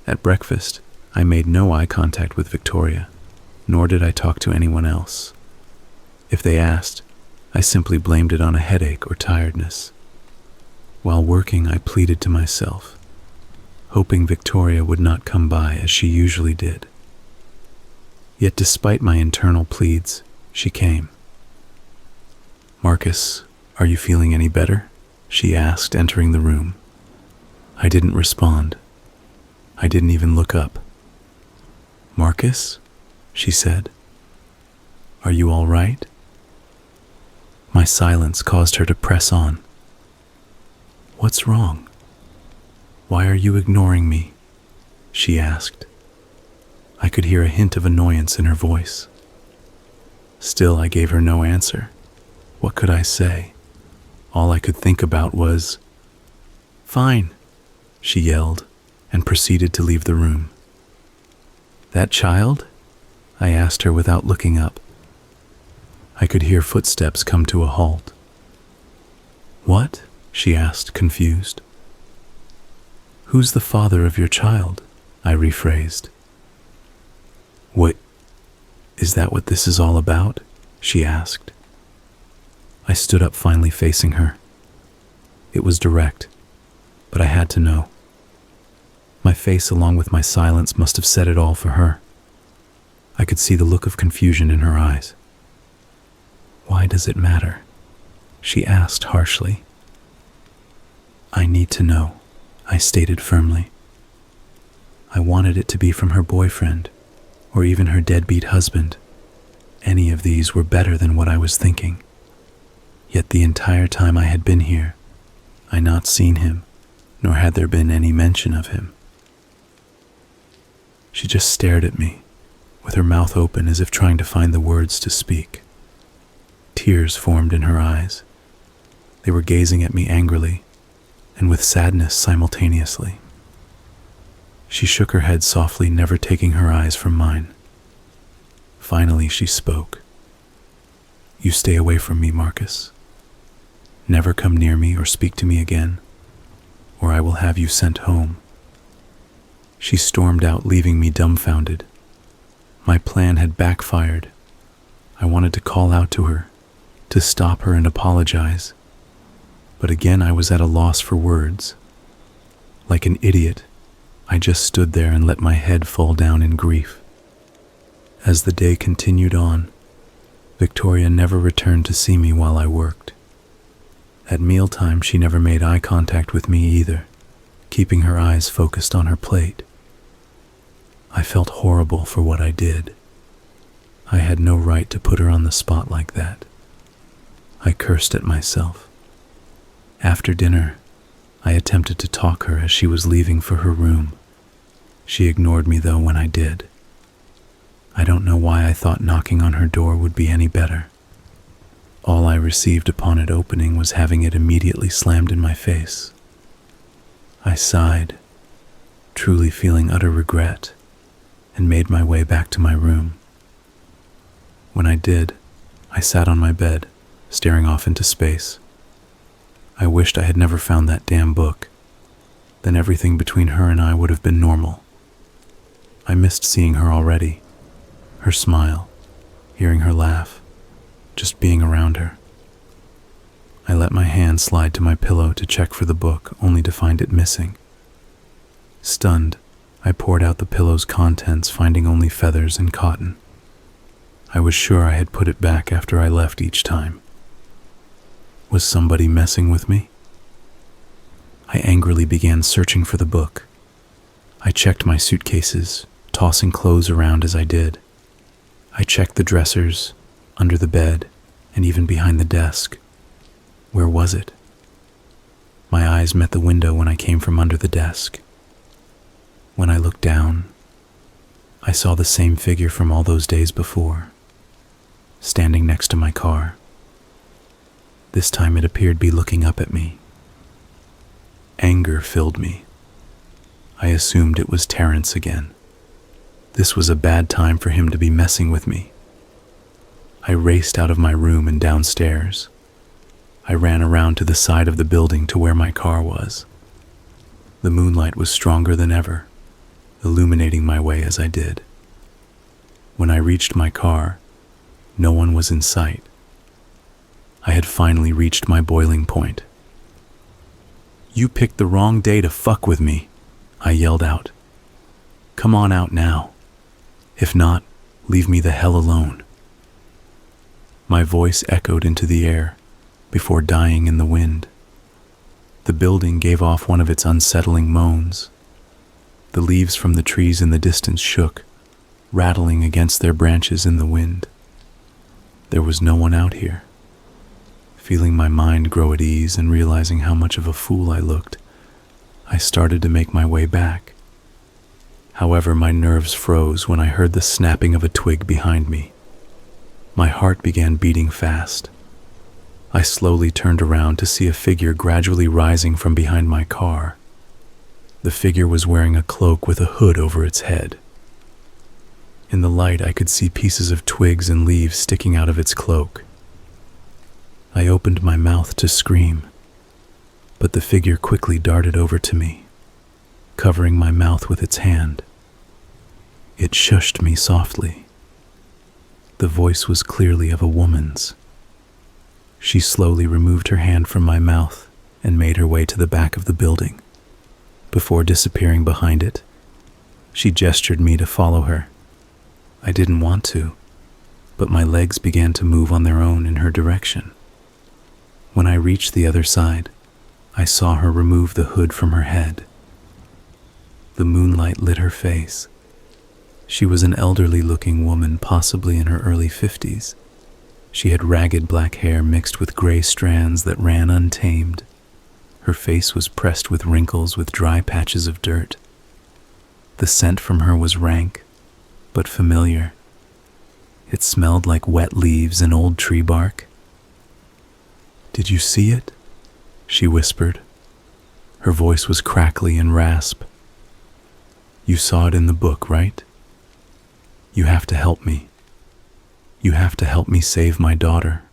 At breakfast, I made no eye contact with Victoria, nor did I talk to anyone else. If they asked, I simply blamed it on a headache or tiredness. While working, I pleaded to myself, hoping Victoria would not come by as she usually did. Yet despite my internal pleads, she came. "Marcus, are you feeling any better?" she asked, entering the room. I didn't respond. I didn't even look up. "Marcus?" she said. "Are you all right?" My silence caused her to press on. "What's wrong? Why are you ignoring me?" she asked. I could hear a hint of annoyance in her voice. Still, I gave her no answer. What could I say? All I could think about was, "Fine," she yelled, and proceeded to leave the room. "That child?" I asked her without looking up. I could hear footsteps come to a halt. "What?" she asked, confused. "Who's the father of your child?" I rephrased. "What? Is that what this is all about?" she asked. I stood up, finally facing her. It was direct, but I had to know. My face, along with my silence, must have said it all for her. I could see the look of confusion in her eyes. "Why does it matter?" she asked harshly. "I need to know," I stated firmly. I wanted it to be from her boyfriend, or even her deadbeat husband. Any of these were better than what I was thinking. Yet the entire time I had been here, I had not seen him, nor had there been any mention of him. She just stared at me, with her mouth open as if trying to find the words to speak. Tears formed in her eyes. They were gazing at me angrily, and with sadness simultaneously. She shook her head softly, never taking her eyes from mine. Finally, she spoke. "You stay away from me, Marcus. Never come near me or speak to me again, or I will have you sent home." She stormed out, leaving me dumbfounded. My plan had backfired. I wanted to call out to her, to stop her and apologize. But again, I was at a loss for words. Like an idiot, I just stood there and let my head fall down in grief. As the day continued on, Victoria never returned to see me while I worked. At mealtime, she never made eye contact with me either, keeping her eyes focused on her plate. I felt horrible for what I did. I had no right to put her on the spot like that. I cursed at myself. After dinner, I attempted to talk her as she was leaving for her room. She ignored me though when I did. I don't know why I thought knocking on her door would be any better. All I received upon it opening was having it immediately slammed in my face. I sighed, truly feeling utter regret, and made my way back to my room. When I did, I sat on my bed, staring off into space. I wished I had never found that damn book. Then everything between her and I would have been normal. I missed seeing her already, her smile, hearing her laugh, just being around her. I let my hand slide to my pillow to check for the book, only to find it missing. Stunned, I poured out the pillow's contents, finding only feathers and cotton. I was sure I had put it back after I left each time. Was somebody messing with me? I angrily began searching for the book. I checked my suitcases, tossing clothes around as I did. I checked the dressers, under the bed, and even behind the desk. Where was it? My eyes met the window when I came from under the desk. When I looked down, I saw the same figure from all those days before, standing next to my car. This time it appeared to be looking up at me. Anger filled me. I assumed it was Terrence again. This was a bad time for him to be messing with me. I raced out of my room and downstairs. I ran around to the side of the building to where my car was. The moonlight was stronger than ever, illuminating my way as I did. When I reached my car, no one was in sight. I had finally reached my boiling point. "You picked the wrong day to fuck with me," I yelled out. "Come on out now. If not, leave me the hell alone." My voice echoed into the air before dying in the wind. The building gave off one of its unsettling moans. The leaves from the trees in the distance shook, rattling against their branches in the wind. There was no one out here. Feeling my mind grow at ease and realizing how much of a fool I looked, I started to make my way back. However, my nerves froze when I heard the snapping of a twig behind me. My heart began beating fast. I slowly turned around to see a figure gradually rising from behind my car. The figure was wearing a cloak with a hood over its head. In the light, I could see pieces of twigs and leaves sticking out of its cloak. I opened my mouth to scream, but the figure quickly darted over to me, covering my mouth with its hand. It shushed me softly. The voice was clearly of a woman's. She slowly removed her hand from my mouth and made her way to the back of the building. Before disappearing behind it, she gestured me to follow her. I didn't want to, but my legs began to move on their own in her direction. When I reached the other side, I saw her remove the hood from her head. The moonlight lit her face. She was an elderly-looking woman, possibly in her early 50s. She had ragged black hair mixed with gray strands that ran untamed. Her face was pressed with wrinkles with dry patches of dirt. The scent from her was rank, but familiar. It smelled like wet leaves and old tree bark. "Did you see it?" she whispered. Her voice was crackly and rasp. "You saw it in the book, right? You have to help me. You have to help me save my daughter."